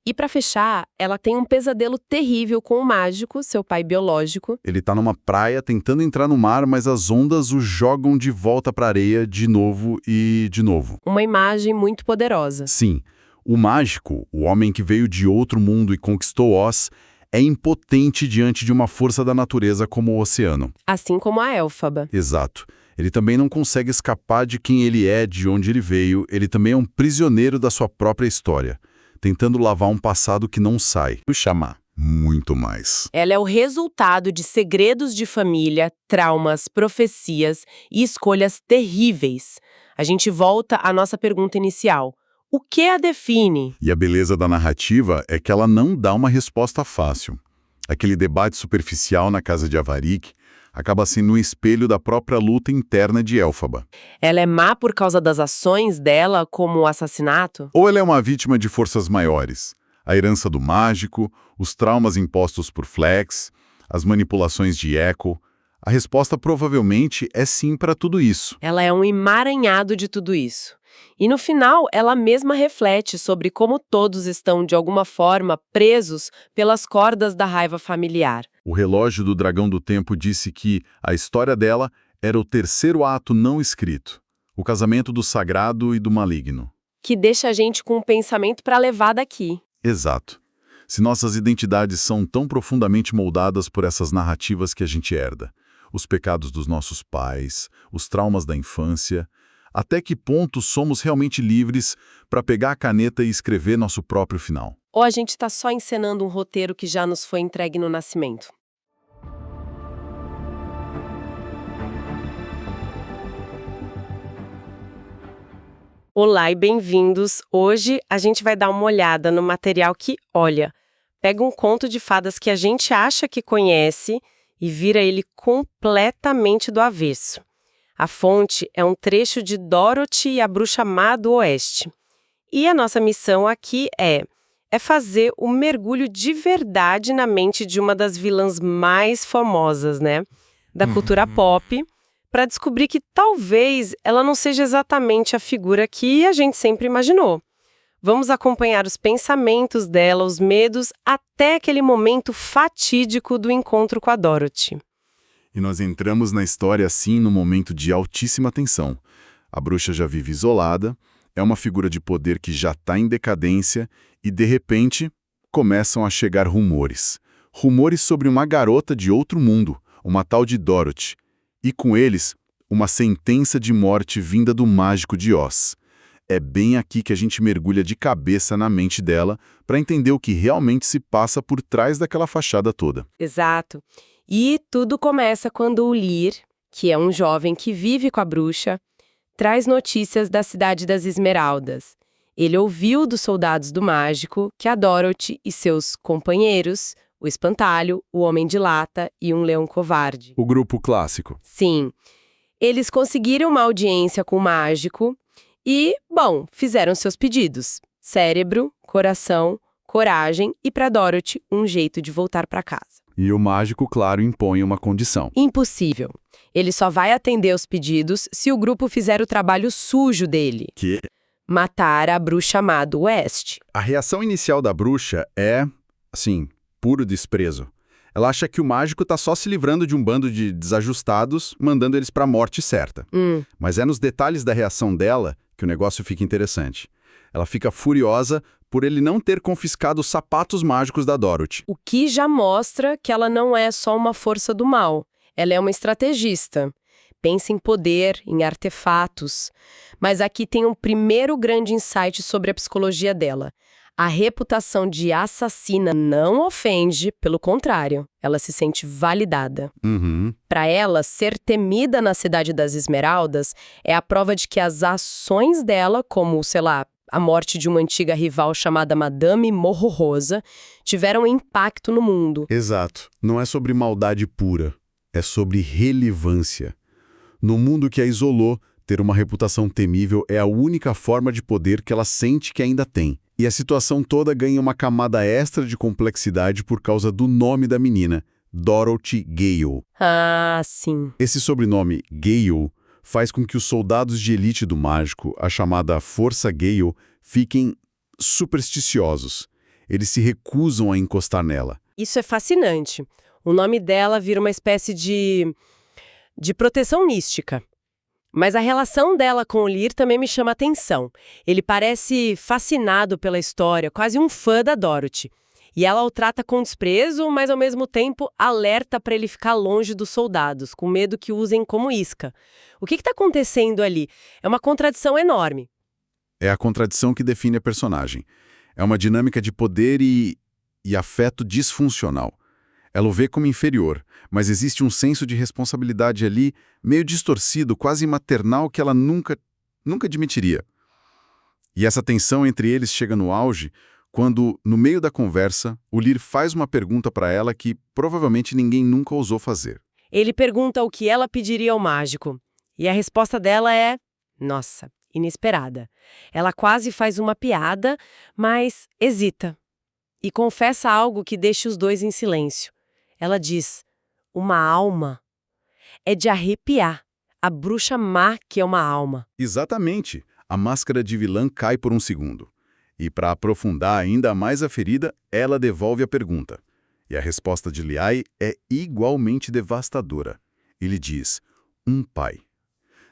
E para fechar, ela tem um pesadelo terrível com o mágico, seu pai biológico. Ele tá numa praia tentando entrar no mar, mas as ondas o jogam de volta pra areia de novo e de novo. Uma imagem muito poderosa. Sim, o mágico, o homem que veio de outro mundo e conquistou Oz, é impotente diante de uma força da natureza como o oceano. Assim como a Elphaba. Exato. Ele também não consegue escapar de quem ele é, de onde ele veio. Ele também é um prisioneiro da sua própria história, tentando lavar um passado que não sai. Chamar muito mais. Ela é o resultado de segredos de família, traumas, profecias e escolhas terríveis. A gente volta à nossa pergunta inicial. O que a define? E a beleza da narrativa é que ela não dá uma resposta fácil. Aquele debate superficial na casa de Avarik acaba sendo um espelho da própria luta interna de Elphaba. Ela é má por causa das ações dela, como o assassinato? Ou ela é uma vítima de forças maiores? A herança do mágico, os traumas impostos por Flex, as manipulações de Echo. A resposta provavelmente é sim para tudo isso. Ela é um emaranhado de tudo isso. E no final, ela mesma reflete sobre como todos estão, de alguma forma, presos pelas cordas da raiva familiar. O relógio do Dragão do Tempo disse que a história dela era o terceiro ato não escrito, o casamento do sagrado e do maligno. Que deixa a gente com um pensamento para levar daqui. Exato. Se nossas identidades são tão profundamente moldadas por essas narrativas que a gente herda, os pecados dos nossos pais, os traumas da infância, até que ponto somos realmente livres para pegar a caneta e escrever nosso próprio final? Ou a gente está só encenando um roteiro que já nos foi entregue no nascimento? Olá e bem-vindos! Hoje a gente vai dar uma olhada no material que, olha, pega um conto de fadas que a gente acha que conhece e vira ele completamente do avesso. A fonte é um trecho de Dorothy e a Bruxa Má do Oeste. E a nossa missão aqui é fazer o mergulho de verdade na mente de uma das vilãs mais famosas, né, da cultura pop, para descobrir que talvez ela não seja exatamente a figura que a gente sempre imaginou. Vamos acompanhar os pensamentos dela, os medos, até aquele momento fatídico do encontro com a Dorothy. E nós entramos na história assim num momento de altíssima tensão. A bruxa já vive isolada, é uma figura de poder que já está em decadência e, de repente, começam a chegar rumores. Rumores sobre uma garota de outro mundo, uma tal de Dorothy. E com eles, uma sentença de morte vinda do mágico de Oz. É bem aqui que a gente mergulha de cabeça na mente dela para entender o que realmente se passa por trás daquela fachada toda. Exato. E tudo começa quando o Lir, que é um jovem que vive com a bruxa, traz notícias da cidade das Esmeraldas. Ele ouviu dos soldados do mágico que a Dorothy e seus companheiros, o Espantalho, o Homem de Lata e um Leão Covarde. O grupo clássico. Sim. Eles conseguiram uma audiência com o mágico e, bom, fizeram seus pedidos. Cérebro, coração, coragem e, para Dorothy, um jeito de voltar para casa. E o mágico, claro, impõe uma condição. Impossível. Ele só vai atender os pedidos se o grupo fizer o trabalho sujo dele. Que? Matar a bruxa má do oeste. A reação inicial da bruxa é, assim, puro desprezo. Ela acha que o mágico tá só se livrando de um bando de desajustados, mandando eles pra morte certa. Mas é nos detalhes da reação dela que o negócio fica interessante. Ela fica furiosa por ele não ter confiscado os sapatos mágicos da Dorothy. O que já mostra que ela não é só uma força do mal. Ela é uma estrategista. Pensa em poder, em artefatos. Mas aqui tem um primeiro grande insight sobre a psicologia dela. A reputação de assassina não ofende, pelo contrário, ela se sente validada. Para ela, ser temida na Cidade das Esmeraldas é a prova de que as ações dela, como, sei lá, a morte de uma antiga rival chamada Madame Morro Rosa, tiveram impacto no mundo. Exato. Não é sobre maldade pura, é sobre relevância. No mundo que a isolou, ter uma reputação temível é a única forma de poder que ela sente que ainda tem. E a situação toda ganha uma camada extra de complexidade por causa do nome da menina, Dorothy Gale. Ah, sim. Esse sobrenome, Gale, faz com que os soldados de elite do mágico, a chamada Força Gale, fiquem supersticiosos. Eles se recusam a encostar nela. Isso é fascinante. O nome dela vira uma espécie de proteção mística. Mas a relação dela com o Lear também me chama atenção. Ele parece fascinado pela história, quase um fã da Dorothy. E ela o trata com desprezo, mas ao mesmo tempo alerta para ele ficar longe dos soldados, com medo que usem como isca. O que está acontecendo ali? É uma contradição enorme. É a contradição que define a personagem. É uma dinâmica de poder e afeto disfuncional. Ela o vê como inferior, mas existe um senso de responsabilidade ali, meio distorcido, quase maternal, que ela nunca admitiria. E essa tensão entre eles chega no auge quando, no meio da conversa, o Lear faz uma pergunta para ela que provavelmente ninguém nunca ousou fazer. Ele pergunta o que ela pediria ao mágico. E a resposta dela é, nossa, inesperada. Ela quase faz uma piada, mas hesita. E confessa algo que deixa os dois em silêncio. Ela diz, uma alma. É de arrepiar. A bruxa má que é uma alma. Exatamente. A máscara de vilã cai por um segundo. E para aprofundar ainda mais a ferida, ela devolve a pergunta. E a resposta de Liai é igualmente devastadora. Ele diz, um pai.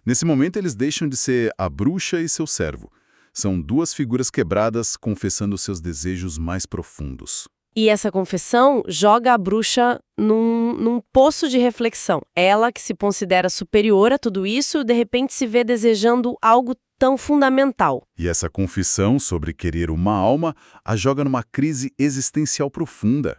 Nesse momento eles deixam de ser a bruxa e seu servo. São duas figuras quebradas confessando seus desejos mais profundos. E essa confessão joga a bruxa num poço de reflexão. Ela, que se considera superior a tudo isso, de repente se vê desejando algo tão fundamental. E essa confissão sobre querer uma alma a joga numa crise existencial profunda.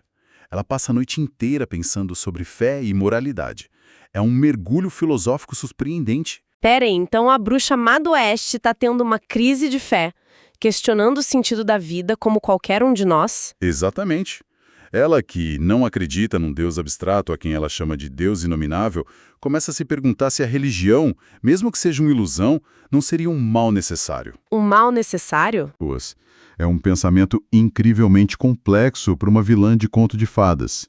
Ela passa a noite inteira pensando sobre fé e moralidade. É um mergulho filosófico surpreendente. Peraí, então a bruxa má do oeste está tendo uma crise de fé, questionando o sentido da vida como qualquer um de nós? Exatamente. Ela, que não acredita num Deus abstrato a quem ela chama de Deus inominável, começa a se perguntar se a religião, mesmo que seja uma ilusão, não seria um mal necessário. Um mal necessário? É um pensamento incrivelmente complexo para uma vilã de conto de fadas.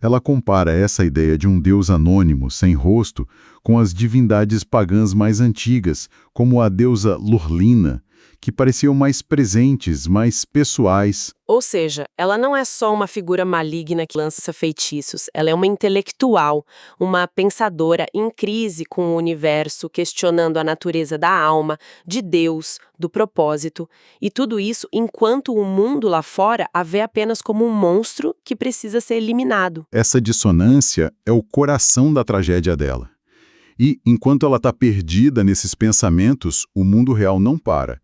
Ela compara essa ideia de um Deus anônimo, sem rosto, com as divindades pagãs mais antigas, como a deusa Lurlina, que pareciam mais presentes, mais pessoais. Ou seja, ela não é só uma figura maligna que lança feitiços, ela é uma intelectual, uma pensadora em crise com o universo, questionando a natureza da alma, de Deus, do propósito, e tudo isso enquanto o mundo lá fora a vê apenas como um monstro que precisa ser eliminado. Essa dissonância é o coração da tragédia dela. E, enquanto ela está perdida nesses pensamentos, o mundo real não para.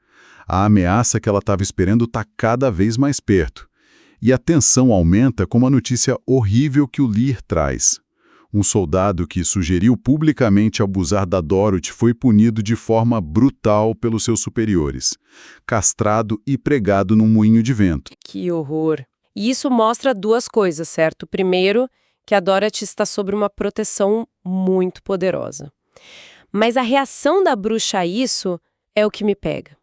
A ameaça que ela estava esperando está cada vez mais perto. E a tensão aumenta com uma notícia horrível que o Lear traz. Um soldado que sugeriu publicamente abusar da Dorothy foi punido de forma brutal pelos seus superiores, castrado e pregado num moinho de vento. Que horror! E isso mostra duas coisas, certo? Primeiro, que a Dorothy está sob uma proteção muito poderosa. Mas a reação da bruxa a isso é o que me pega.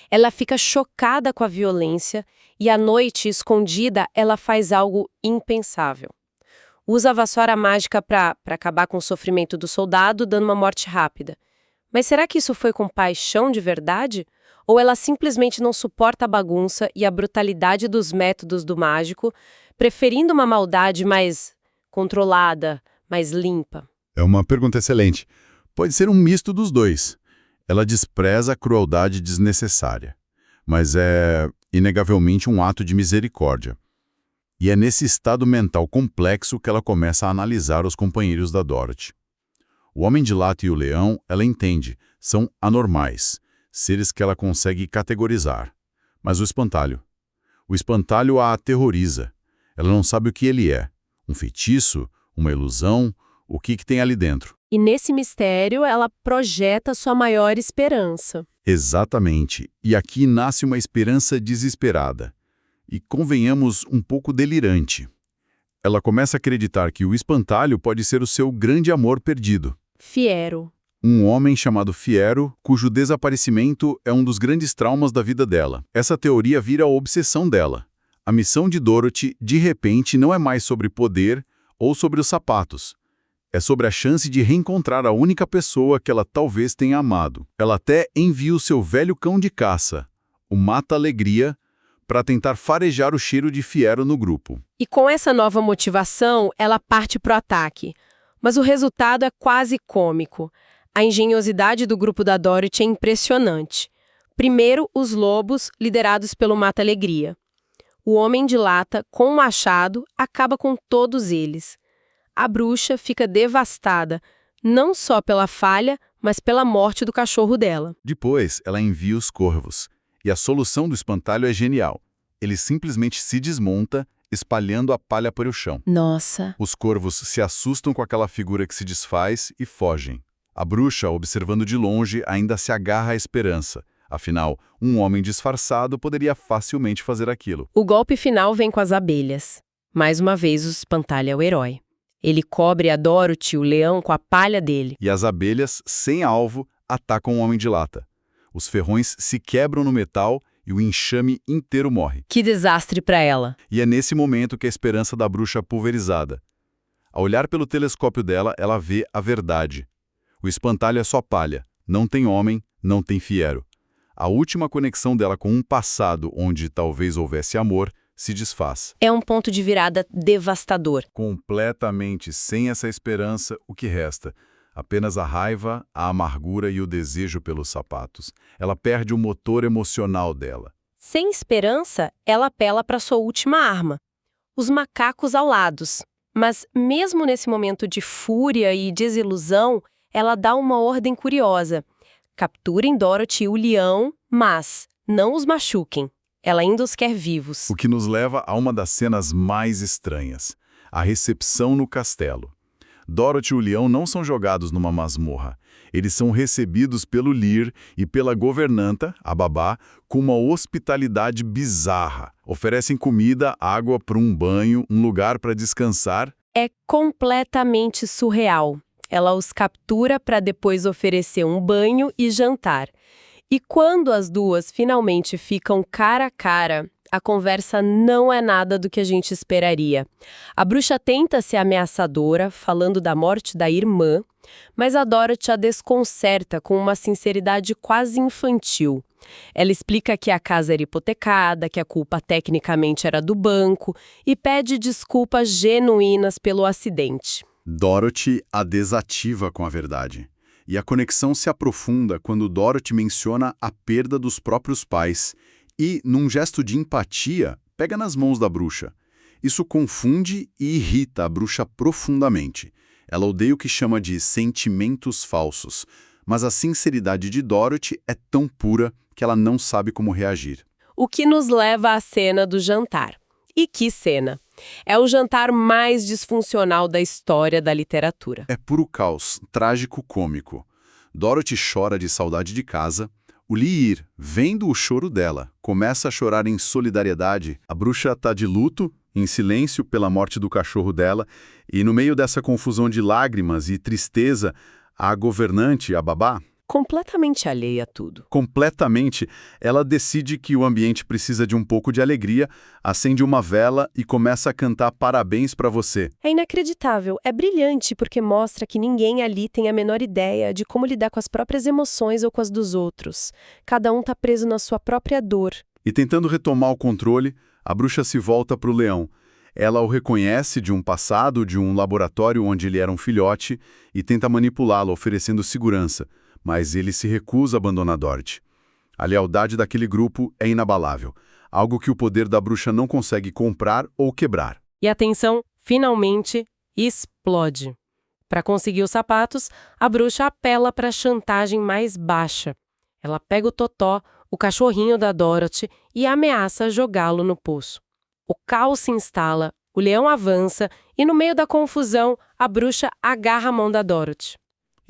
Ela fica chocada com a violência e à noite, escondida, ela faz algo impensável. Usa a vassoura mágica para acabar com o sofrimento do soldado, dando uma morte rápida. Mas será que isso foi com paixão de verdade? Ou ela simplesmente não suporta a bagunça e a brutalidade dos métodos do mágico, preferindo uma maldade mais controlada, mais limpa? É uma pergunta excelente. Pode ser um misto dos dois. Ela despreza a crueldade desnecessária, mas é, inegavelmente, um ato de misericórdia. E é nesse estado mental complexo que ela começa a analisar os companheiros da Dorothy. O Homem de Lata e o Leão, ela entende, são anormais, seres que ela consegue categorizar. Mas o espantalho a aterroriza. Ela não sabe o que ele é. Um feitiço? Uma ilusão? O que tem ali dentro? E nesse mistério, ela projeta sua maior esperança. Exatamente. E aqui nasce uma esperança desesperada. E, convenhamos, um pouco delirante. Ela começa a acreditar que o espantalho pode ser o seu grande amor perdido. Fiero. Um homem chamado Fiero, cujo desaparecimento é um dos grandes traumas da vida dela. Essa teoria vira a obsessão dela. A missão de Dorothy, de repente, não é mais sobre poder ou sobre os sapatos. É sobre a chance de reencontrar a única pessoa que ela talvez tenha amado. Ela até envia o seu velho cão de caça, o Mata-Alegria, para tentar farejar o cheiro de Fiero no grupo. E com essa nova motivação, ela parte para o ataque. Mas o resultado é quase cômico. A engenhosidade do grupo da Dorothy é impressionante. Primeiro, os lobos, liderados pelo Mata-Alegria. O Homem de Lata, com um machado, acaba com todos eles. A bruxa fica devastada, não só pela falha, mas pela morte do cachorro dela. Depois, ela envia os corvos. E a solução do espantalho é genial. Ele simplesmente se desmonta, espalhando a palha por o chão. Nossa! Os corvos se assustam com aquela figura que se desfaz e fogem. A bruxa, observando de longe, ainda se agarra à esperança. Afinal, um homem disfarçado poderia facilmente fazer aquilo. O golpe final vem com as abelhas. Mais uma vez, o espantalho é o herói. Ele cobre a Dorothy, o leão, com a palha dele. E as abelhas, sem alvo, atacam o Homem de Lata. Os ferrões se quebram no metal e o enxame inteiro morre. Que desastre para ela! E é nesse momento que a esperança da bruxa é pulverizada. Ao olhar pelo telescópio dela, ela vê a verdade. O espantalho é só palha. Não tem homem, não tem Fiero. A última conexão dela com um passado onde talvez houvesse amor se desfaz. É um ponto de virada devastador. Completamente sem essa esperança, o que resta? Apenas a raiva, a amargura e o desejo pelos sapatos. Ela perde o motor emocional dela. Sem esperança, ela apela para sua última arma, os macacos alados. Mas mesmo nesse momento de fúria e desilusão, ela dá uma ordem curiosa. Capturem Dorothy e o leão, mas não os machuquem. Ela ainda os quer vivos. O que nos leva a uma das cenas mais estranhas. A recepção no castelo. Dorothy e o leão não são jogados numa masmorra. Eles são recebidos pelo Lear e pela governanta, a babá, com uma hospitalidade bizarra. Oferecem comida, água para um banho, um lugar para descansar. É completamente surreal. Ela os captura para depois oferecer um banho e jantar. E quando as duas finalmente ficam cara a cara, a conversa não é nada do que a gente esperaria. A bruxa tenta ser ameaçadora, falando da morte da irmã, mas a Dorothy a desconcerta com uma sinceridade quase infantil. Ela explica que a casa era hipotecada, que a culpa tecnicamente era do banco e pede desculpas genuínas pelo acidente. Dorothy a desativa com a verdade. E a conexão se aprofunda quando Dorothy menciona a perda dos próprios pais e, num gesto de empatia, pega nas mãos da bruxa. Isso confunde e irrita a bruxa profundamente. Ela odeia o que chama de sentimentos falsos, mas a sinceridade de Dorothy é tão pura que ela não sabe como reagir. O que nos leva à cena do jantar. E que cena! É o jantar mais disfuncional da história da literatura. É puro caos, trágico-cômico. Dorothy chora de saudade de casa. O Lear, vendo o choro dela, começa a chorar em solidariedade. A bruxa está de luto, em silêncio pela morte do cachorro dela, e no meio dessa confusão de lágrimas e tristeza, a governante, a babá, completamente alheia a tudo. Completamente, ela decide que o ambiente precisa de um pouco de alegria, acende uma vela e começa a cantar parabéns pra você. É inacreditável, é brilhante porque mostra que ninguém ali tem a menor ideia de como lidar com as próprias emoções ou com as dos outros. Cada um tá preso na sua própria dor. E tentando retomar o controle, a bruxa se volta para o leão. Ela o reconhece de um passado, de um laboratório onde ele era um filhote, e tenta manipulá-lo, oferecendo segurança, mas ele se recusa a abandonar Dorothy. A lealdade daquele grupo é inabalável, algo que o poder da bruxa não consegue comprar ou quebrar. E a tensão, finalmente, explode. Para conseguir os sapatos, a bruxa apela para a chantagem mais baixa. Ela pega o Totó, o cachorrinho da Dorothy, e ameaça jogá-lo no poço. O caos se instala, o leão avança e, no meio da confusão, a bruxa agarra a mão da Dorothy.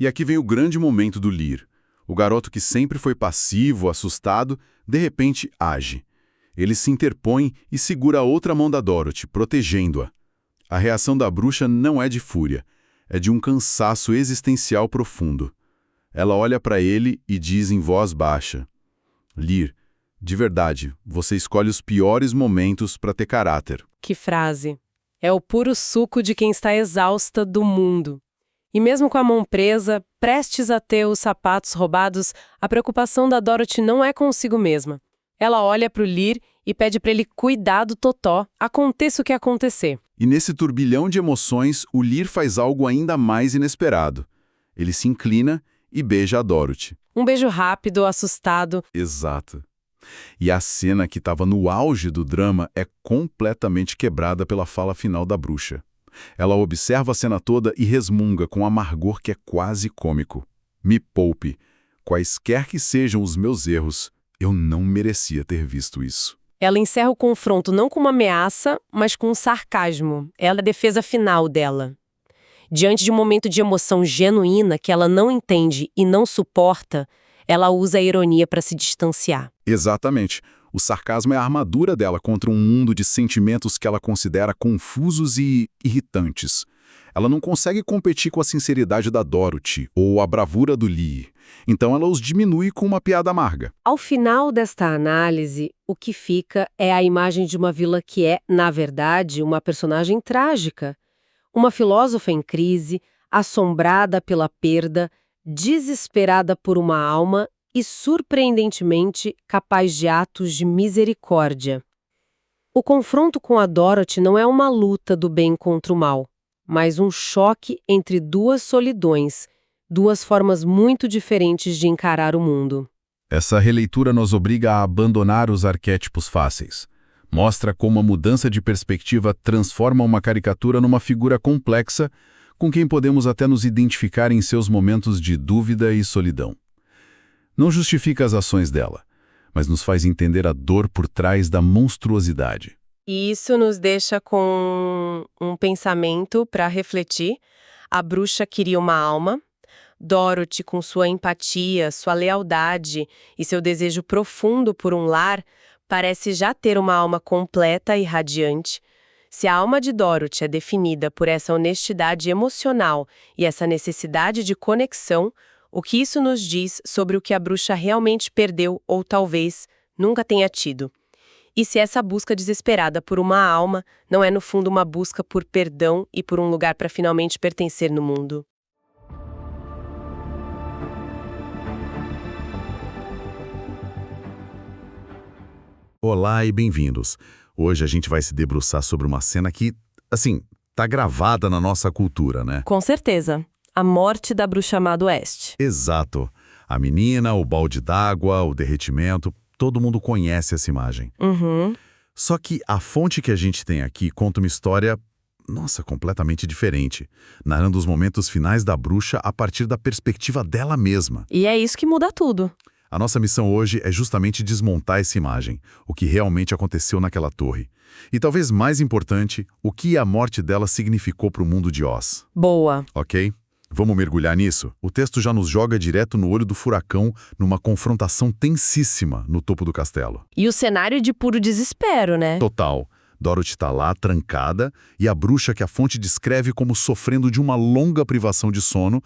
E aqui vem o grande momento do Lear. O garoto que sempre foi passivo, assustado, de repente age. Ele se interpõe e segura a outra mão da Dorothy, protegendo-a. A reação da bruxa não é de fúria, é de um cansaço existencial profundo. Ela olha para ele e diz em voz baixa: Lear, de verdade, você escolhe os piores momentos para ter caráter. Que frase! É o puro suco de quem está exausta do mundo. E mesmo com a mão presa, prestes a ter os sapatos roubados, a preocupação da Dorothy não é consigo mesma. Ela olha para o Lear e pede para ele cuidar do Totó, aconteça o que acontecer. E nesse turbilhão de emoções, o Lear faz algo ainda mais inesperado. Ele se inclina e beija a Dorothy. Um beijo rápido, assustado. Exato. E a cena que estava no auge do drama é completamente quebrada pela fala final da bruxa. Ela observa a cena toda e resmunga com amargor que é quase cômico. Me poupe. Quaisquer que sejam os meus erros, eu não merecia ter visto isso. Ela encerra o confronto não com uma ameaça, mas com um sarcasmo. Ela é a defesa final dela. Diante de um momento de emoção genuína que ela não entende e não suporta, ela usa a ironia para se distanciar. Exatamente. O sarcasmo é a armadura dela contra um mundo de sentimentos que ela considera confusos e irritantes. Ela não consegue competir com a sinceridade da Dorothy ou a bravura do Lee. Então ela os diminui com uma piada amarga. Ao final desta análise, o que fica é a imagem de uma vilã que é, na verdade, uma personagem trágica. Uma filósofa em crise, assombrada pela perda, desesperada por uma alma e, surpreendentemente, capaz de atos de misericórdia. O confronto com a Dorothy não é uma luta do bem contra o mal, mas um choque entre duas solidões, duas formas muito diferentes de encarar o mundo. Essa releitura nos obriga a abandonar os arquétipos fáceis. Mostra como a mudança de perspectiva transforma uma caricatura numa figura complexa com quem podemos até nos identificar em seus momentos de dúvida e solidão. Não justifica as ações dela, mas nos faz entender a dor por trás da monstruosidade. E isso nos deixa com um pensamento para refletir. A bruxa queria uma alma, Dorothy, com sua empatia, sua lealdade e seu desejo profundo por um lar, parece já ter uma alma completa e radiante. Se a alma de Dorothy é definida por essa honestidade emocional e essa necessidade de conexão, o que isso nos diz sobre o que a bruxa realmente perdeu ou talvez nunca tenha tido? E se essa busca desesperada por uma alma não é no fundo uma busca por perdão e por um lugar para finalmente pertencer no mundo? Olá e bem-vindos. Hoje a gente vai se debruçar sobre uma cena que, assim, tá gravada na nossa cultura, né? Com certeza. A morte da bruxa má do Oeste. Exato. A menina, o balde d'água, o derretimento, todo mundo conhece essa imagem. Uhum. Só que a fonte que a gente tem aqui conta uma história, nossa, completamente diferente, narrando os momentos finais da bruxa a partir da perspectiva dela mesma. E é isso que muda tudo. A nossa missão hoje é justamente desmontar essa imagem, o que realmente aconteceu naquela torre. E talvez mais importante, o que a morte dela significou para o mundo de Oz. Boa. Ok? Vamos mergulhar nisso? O texto já nos joga direto no olho do furacão, numa confrontação tensíssima no topo do castelo. E o cenário de puro desespero, né? Total. Dorothy está lá, trancada, e a bruxa que a fonte descreve como sofrendo de uma longa privação de sono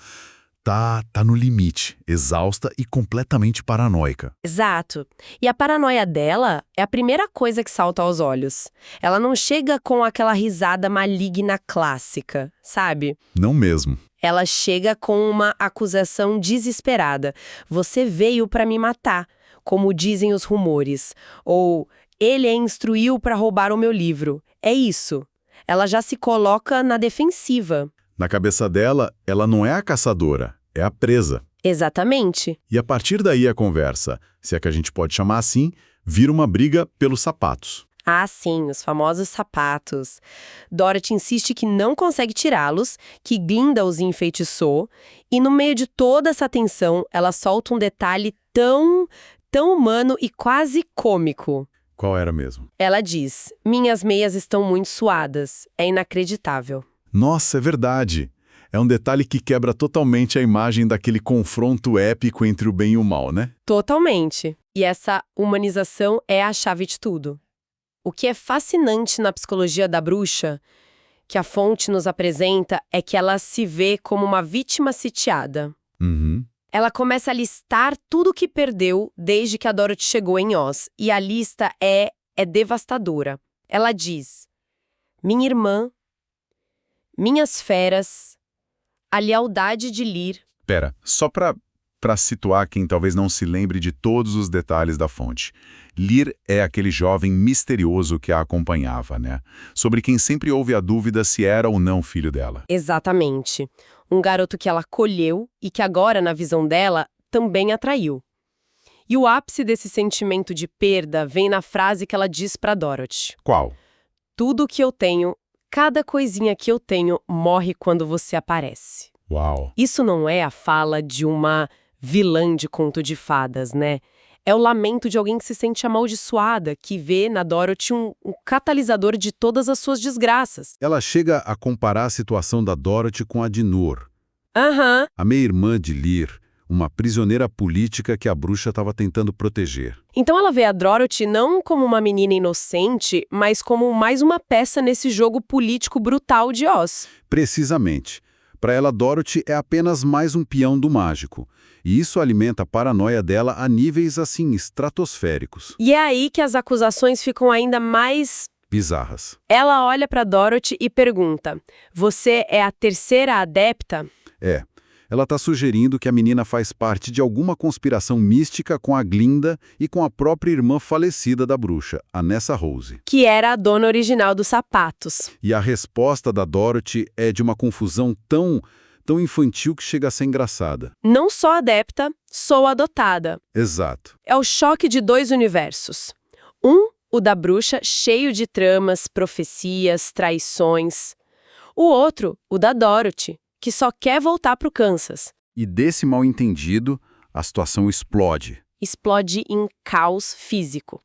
tá no limite, exausta e completamente paranoica. Exato. E a paranoia dela é a primeira coisa que salta aos olhos. Ela não chega com aquela risada maligna clássica, sabe? Não mesmo. Ela chega com uma acusação desesperada. Você veio para me matar, como dizem os rumores. Ou ele a instruiu para roubar o meu livro. É isso. Ela já se coloca na defensiva. Na cabeça dela, ela não é a caçadora, é a presa. Exatamente. E a partir daí a conversa, se é que a gente pode chamar assim, vira uma briga pelos sapatos. Ah, sim, os famosos sapatos. Dorothy insiste que não consegue tirá-los, que Glinda os enfeitiçou, e no meio de toda essa tensão, ela solta um detalhe tão humano e quase cômico. Qual era mesmo? Ela diz: minhas meias estão muito suadas. É inacreditável. Nossa, é verdade. É um detalhe que quebra totalmente a imagem daquele confronto épico entre o bem e o mal, né? Totalmente. E essa humanização é a chave de tudo. O que é fascinante na psicologia da bruxa, que a fonte nos apresenta, é que ela se vê como uma vítima sitiada. Uhum. Ela começa a listar tudo o que perdeu desde que a Dorothy chegou em Oz, e a lista é devastadora. Ela diz: minha irmã, minhas feras, a lealdade de Lir. Pera, só pra situar quem talvez não se lembre de todos os detalhes da fonte. Lir é aquele jovem misterioso que a acompanhava, né? Sobre quem sempre houve a dúvida se era ou não filho dela. Exatamente. Um garoto que ela acolheu e que agora, na visão dela, também atraiu. E o ápice desse sentimento de perda vem na frase que ela diz para Dorothy: Qual? tudo que eu tenho, cada coisinha que eu tenho, morre quando você aparece. Uau! Isso não é a fala de uma vilã de conto de fadas, né? É o lamento de alguém que se sente amaldiçoada, que vê na Dorothy um catalisador de todas as suas desgraças. Ela chega a comparar a situação da Dorothy com a de Noor, Aham. a meia-irmã de Lir, uma prisioneira política que a bruxa estava tentando proteger. Então ela vê a Dorothy não como uma menina inocente, mas como mais uma peça nesse jogo político brutal de Oz. Precisamente. Para ela, Dorothy é apenas mais um peão do mágico. E isso alimenta a paranoia dela a níveis, assim, estratosféricos. E é aí que as acusações ficam ainda mais Bizarras. Ela olha para Dorothy e pergunta: você é a terceira adepta? É. Ela está sugerindo que a menina faz parte de alguma conspiração mística com a Glinda e com a própria irmã falecida da bruxa, a Nessa Rose. Que era a dona original dos sapatos. E a resposta da Dorothy é de uma confusão tão infantil que chega a ser engraçada. Não sou adepta, sou adotada. Exato. É o choque de dois universos. Um, o da bruxa, cheio de tramas, profecias, traições. O outro, o da Dorothy, que só quer voltar pro Kansas. E desse mal-entendido, a situação explode. Explode em caos físico.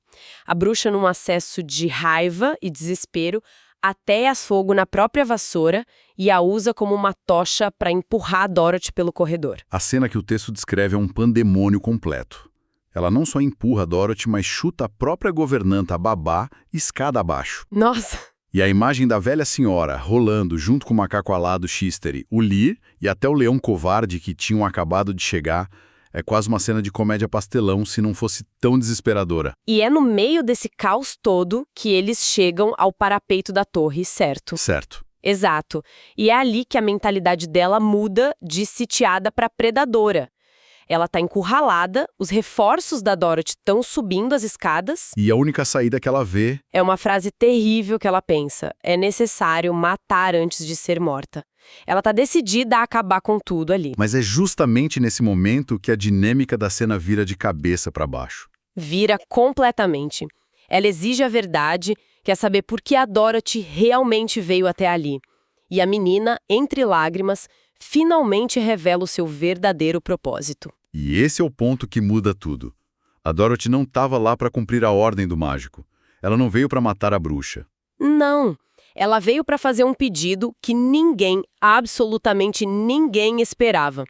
A bruxa, num acesso de raiva e desespero, ateia fogo na própria vassoura e a usa como uma tocha para empurrar a Dorothy pelo corredor. A cena que o texto descreve é um pandemônio completo. Ela não só empurra a Dorothy, mas chuta a própria governanta Babá escada abaixo. Nossa! E a imagem da velha senhora rolando junto com o macaco alado Chistery, o Lir e até o leão covarde que tinham acabado de chegar é quase uma cena de comédia pastelão se não fosse tão desesperadora. E é no meio desse caos todo que eles chegam ao parapeito da torre, certo? Certo. Exato. E é ali que a mentalidade dela muda de sitiada para predadora. Ela tá encurralada, os reforços da Dorothy estão subindo as escadas. E a única saída que ela vê... É uma frase terrível que ela pensa: é necessário matar antes de ser morta. Ela tá decidida a acabar com tudo ali. Mas é justamente nesse momento que a dinâmica da cena vira de cabeça para baixo. Vira completamente. Ela exige a verdade, quer saber por que a Dorothy realmente veio até ali. E a menina, entre lágrimas, finalmente revela o seu verdadeiro propósito. E esse é o ponto que muda tudo. A Dorothy não estava lá para cumprir a ordem do mágico. Ela não veio para matar a bruxa. Não. Ela veio para fazer um pedido que ninguém, absolutamente ninguém esperava.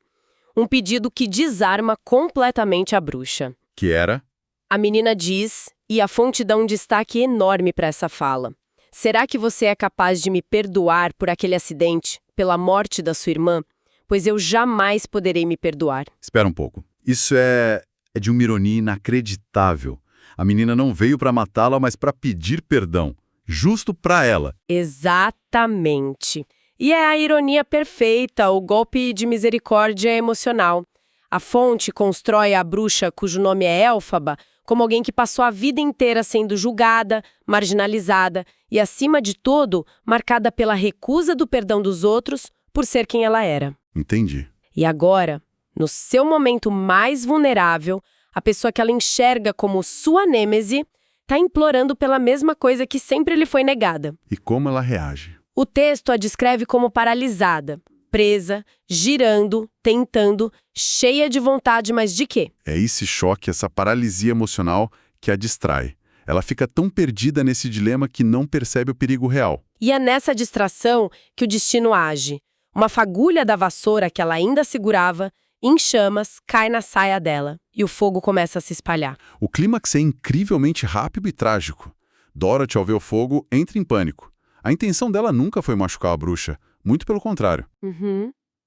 Um pedido que desarma completamente a bruxa. Que era? A menina diz, e a fonte dá um destaque enorme para essa fala: será que você é capaz de me perdoar por aquele acidente, pela morte da sua irmã? pois eu jamais poderei me perdoar. Espera um pouco. Isso é de uma ironia inacreditável. A menina não veio para matá-la, mas para pedir perdão. Justo para ela. Exatamente. E é a ironia perfeita, o golpe de misericórdia emocional. A fonte constrói a bruxa, cujo nome é Elphaba, como alguém que passou a vida inteira sendo julgada, marginalizada e, acima de tudo, marcada pela recusa do perdão dos outros por ser quem ela era. Entendi. E agora, no seu momento mais vulnerável, a pessoa que ela enxerga como sua nêmese está implorando pela mesma coisa que sempre lhe foi negada. E como ela reage? O texto a descreve como paralisada, presa, girando, tentando, cheia de vontade, mas de quê? É esse choque, essa paralisia emocional que a distrai. Ela fica tão perdida nesse dilema que não percebe o perigo real. E é nessa distração que o destino age. Uma fagulha da vassoura que ela ainda segurava, em chamas, cai na saia dela, e o fogo começa a se espalhar. O clímax é incrivelmente rápido e trágico. Dorothy, ao ver o fogo, entra em pânico. A intenção dela nunca foi machucar a bruxa, muito pelo contrário.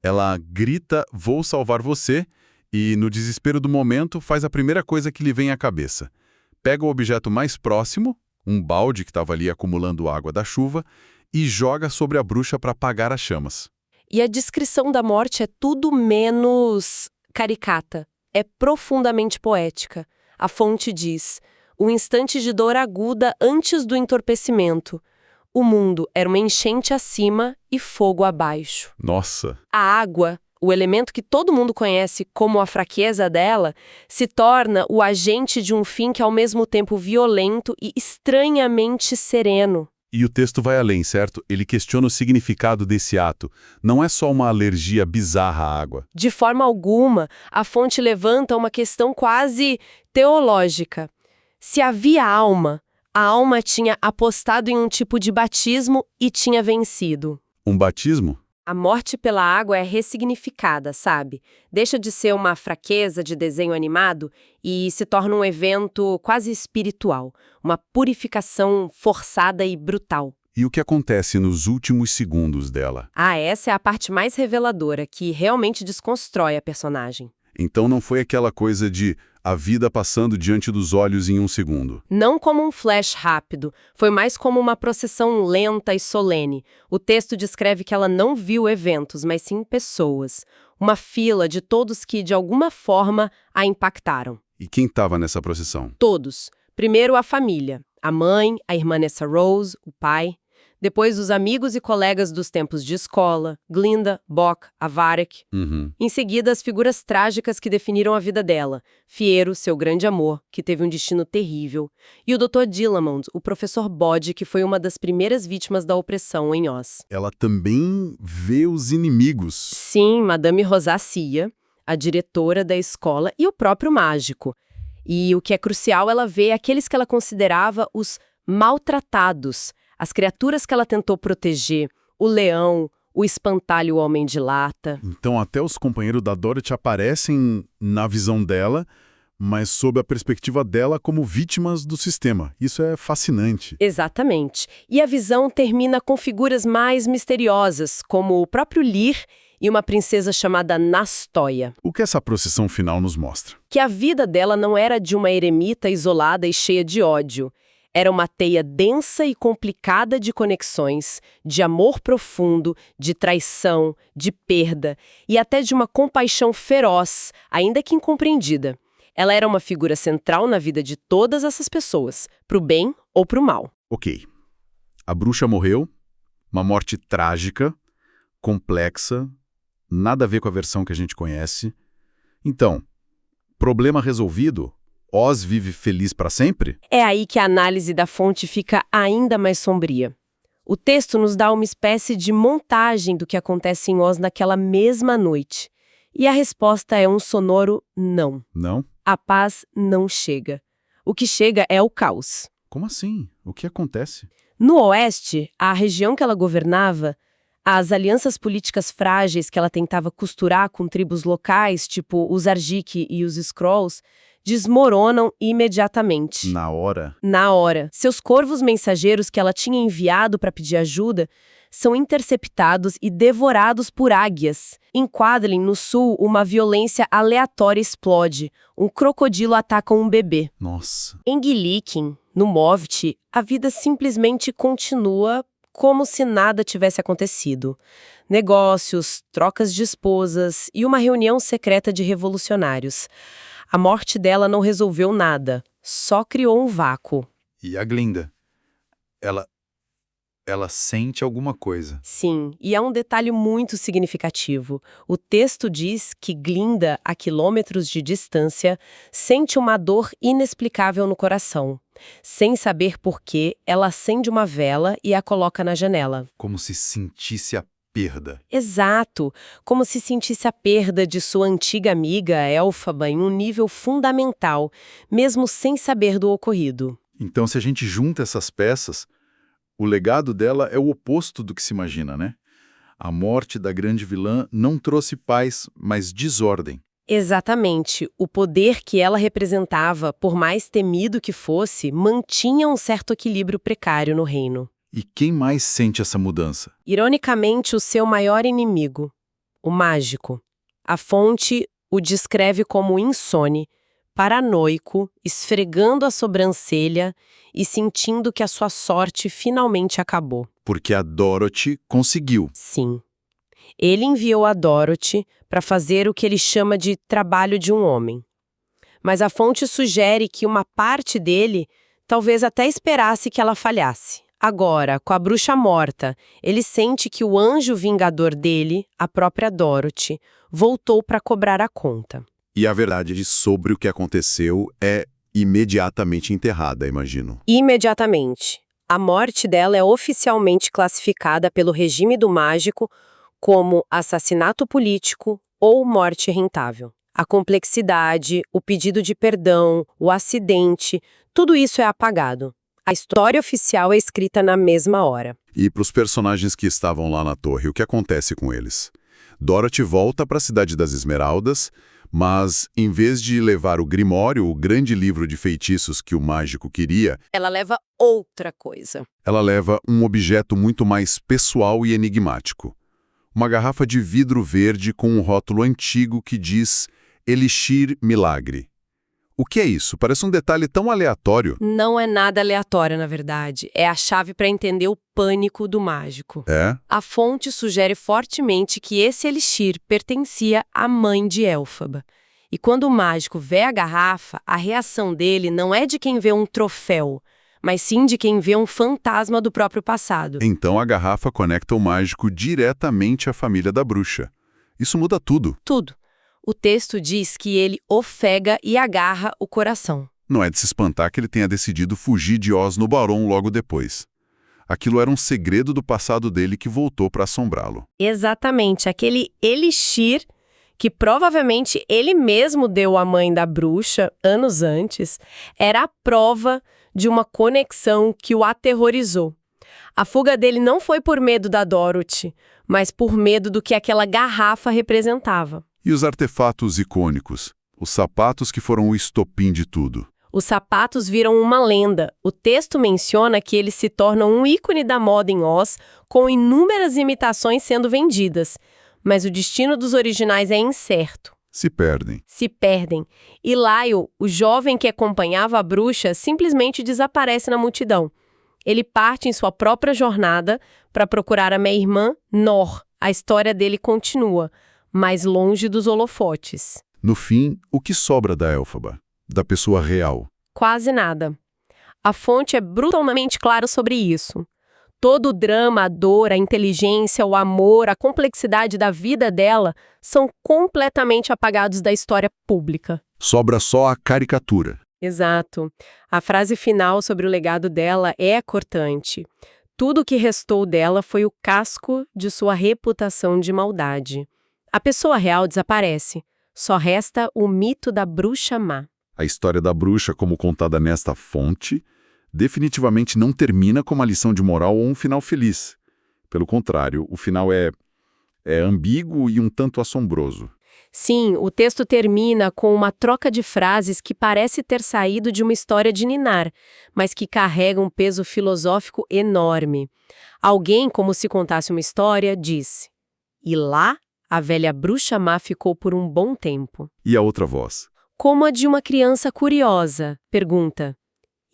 Ela grita, vou salvar você, e, no desespero do momento, faz a primeira coisa que lhe vem à cabeça. Pega o objeto mais próximo, um balde que estava ali acumulando água da chuva, e joga sobre a bruxa para apagar as chamas. E a descrição da morte é tudo menos caricata. É profundamente poética. A fonte diz, um instante de dor aguda antes do entorpecimento. O mundo era uma enchente acima e fogo abaixo. Nossa! A água, o elemento que todo mundo conhece como a fraqueza dela, se torna o agente de um fim que é ao mesmo tempo violento e estranhamente sereno. E o texto vai além, certo? Ele questiona o significado desse ato. Não é só uma alergia bizarra à água. De forma alguma, a fonte levanta uma questão quase teológica. Se havia alma, a alma tinha apostado em um tipo de batismo e tinha vencido. Um batismo? A morte pela água é ressignificada, sabe? Deixa de ser uma fraqueza de desenho animado e se torna um evento quase espiritual, uma purificação forçada e brutal. E o que acontece nos últimos segundos dela? Essa é a parte mais reveladora, que realmente desconstrói a personagem. Então não foi aquela coisa de a vida passando diante dos olhos em um segundo. Não como um flash rápido, foi mais como uma processão lenta e solene. O texto descreve que ela não viu eventos, mas sim pessoas. Uma fila de todos que, de alguma forma, a impactaram. E quem estava nessa procissão? Todos. Primeiro a família. A mãe, a irmã Nessa Rose, o pai. Depois os amigos e colegas dos tempos de escola, Glinda, Bock, Avarek. Em seguida, as figuras trágicas que definiram a vida dela. Fiero, seu grande amor, que teve um destino terrível. E o Dr. Dillamond, o professor Bode, que foi uma das primeiras vítimas da opressão em Oz. Ela também vê os inimigos. Sim, Madame Rosacia, a diretora da escola e o próprio mágico. E o que é crucial, ela vê aqueles que ela considerava os maltratados, as criaturas que ela tentou proteger, o leão, o espantalho homem de lata. Então até os companheiros da Dorothy aparecem na visão dela, mas sob a perspectiva dela como vítimas do sistema. Isso é fascinante. Exatamente. E a visão termina com figuras mais misteriosas, como o próprio Lear e uma princesa chamada Nastoya. O que essa procissão final nos mostra? Que a vida dela não era de uma eremita isolada e cheia de ódio. Era uma teia densa e complicada de conexões, de amor profundo, de traição, de perda e até de uma compaixão feroz, ainda que incompreendida. Ela era uma figura central na vida de todas essas pessoas, pro bem ou pro mal. Ok. A bruxa morreu, uma morte trágica, complexa, nada a ver com a versão que a gente conhece. Então, problema resolvido? Oz vive feliz para sempre? É aí que a análise da fonte fica ainda mais sombria. O texto nos dá uma espécie de montagem do que acontece em Oz naquela mesma noite. E a resposta é um sonoro não. Não? A paz não chega. O que chega é o caos. Como assim? O que acontece? No Oeste, a região que ela governava, as alianças políticas frágeis que ela tentava costurar com tribos locais, tipo os Argik e os Skrulls, desmoronam imediatamente. Na hora? Na hora. Seus corvos mensageiros que ela tinha enviado para pedir ajuda são interceptados e devorados por águias. Em Quadlin, no sul, uma violência aleatória explode. Um crocodilo ataca um bebê. Nossa. Em Gilikin, no Movt, a vida simplesmente continua como se nada tivesse acontecido. Negócios, trocas de esposas e uma reunião secreta de revolucionários. A morte dela não resolveu nada, só criou um vácuo. E a Glinda? Ela sente alguma coisa. Sim, e há um detalhe muito significativo. O texto diz que Glinda, a quilômetros de distância, sente uma dor inexplicável no coração. Sem saber por quê, ela acende uma vela e a coloca na janela. Como se sentisse a perda. Exato, como se sentisse a perda de sua antiga amiga Elphaba em um nível fundamental, mesmo sem saber do ocorrido. Então, se a gente junta essas peças, o legado dela é o oposto do que se imagina, né? A morte da grande vilã não trouxe paz, mas desordem. Exatamente. O poder que ela representava, por mais temido que fosse, mantinha um certo equilíbrio precário no reino. E quem mais sente essa mudança? Ironicamente, o seu maior inimigo, o mágico. A fonte o descreve como insone, paranoico, esfregando a sobrancelha e sentindo que a sua sorte finalmente acabou. Porque a Dorothy conseguiu. Sim. Ele enviou a Dorothy para fazer o que ele chama de trabalho de um homem. Mas a fonte sugere que uma parte dele talvez até esperasse que ela falhasse. Agora, com a bruxa morta, ele sente que o anjo vingador dele, a própria Dorothy, voltou para cobrar a conta. E a verdade sobre o que aconteceu é imediatamente enterrada, imagino. Imediatamente. A morte dela é oficialmente classificada pelo regime do mágico como assassinato político ou morte rentável. A complexidade, o pedido de perdão, o acidente, tudo isso é apagado. A história oficial é escrita na mesma hora. E para os personagens que estavam lá na torre, o que acontece com eles? Dorothy volta para a Cidade das Esmeraldas, mas em vez de levar o Grimório, o grande livro de feitiços que o mágico queria, Ela leva outra coisa. ela leva um objeto muito mais pessoal e enigmático. Uma garrafa de vidro verde com um rótulo antigo que diz Elixir Milagre. O que é isso? Parece um detalhe tão aleatório. Não é nada aleatório, na verdade. É a chave para entender o pânico do mágico. É? A fonte sugere fortemente que esse elixir pertencia à mãe de Elphaba. E quando o mágico vê a garrafa, a reação dele não é de quem vê um troféu, mas sim de quem vê um fantasma do próprio passado. Então a garrafa conecta o mágico diretamente à família da bruxa. Isso muda tudo. Tudo. O texto diz que ele ofega e agarra o coração. Não é de se espantar que ele tenha decidido fugir de Oz no Barão logo depois. Aquilo era um segredo do passado dele que voltou para assombrá-lo. Exatamente, aquele elixir que provavelmente ele mesmo deu à mãe da bruxa anos antes, era a prova de uma conexão que o aterrorizou. A fuga dele não foi por medo da Dorothy, mas por medo do que aquela garrafa representava. E os artefatos icônicos? Os sapatos que foram o estopim de tudo. Os sapatos viram uma lenda. O texto menciona que eles se tornam um ícone da moda em Oz, com inúmeras imitações sendo vendidas. Mas o destino dos originais é incerto. Se perdem. Se perdem. E Lyle, o jovem que acompanhava a bruxa, simplesmente desaparece na multidão. Ele parte em sua própria jornada para procurar a meia-irmã, Nor. A história dele continua, mais longe dos holofotes. No fim, o que sobra da Elphaba? Da pessoa real? Quase nada. A fonte é brutalmente clara sobre isso. Todo o drama, a dor, a inteligência, o amor, a complexidade da vida dela são completamente apagados da história pública. Sobra só a caricatura. Exato. A frase final sobre o legado dela é cortante. Tudo o que restou dela foi o casco de sua reputação de maldade. A pessoa real desaparece. Só resta o mito da bruxa má. A história da bruxa, como contada nesta fonte, definitivamente não termina com uma lição de moral ou um final feliz. Pelo contrário, o final é ambíguo e um tanto assombroso. Sim, o texto termina com uma troca de frases que parece ter saído de uma história de Ninar, mas que carrega um peso filosófico enorme. Alguém, como se contasse uma história, disse: "E lá, a velha bruxa má ficou por um bom tempo." E a outra voz? Como a de uma criança curiosa, pergunta: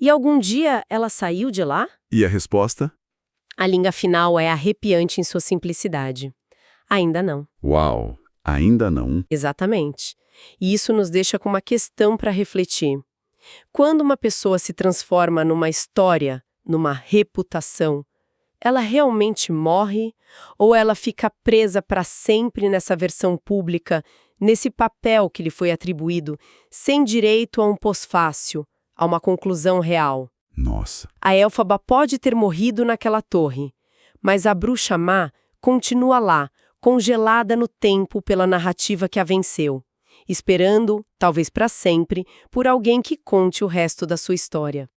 "E algum dia ela saiu de lá?" E a resposta? A linha final é arrepiante em sua simplicidade. Ainda não. Uau! Ainda não? Exatamente. E isso nos deixa com uma questão para refletir. Quando uma pessoa se transforma numa história, numa reputação, ela realmente morre ou ela fica presa para sempre nessa versão pública, nesse papel que lhe foi atribuído, sem direito a um pós-fácil, a uma conclusão real? Nossa! A Elfaba pode ter morrido naquela torre, mas a bruxa má continua lá, congelada no tempo pela narrativa que a venceu, esperando, talvez para sempre, por alguém que conte o resto da sua história.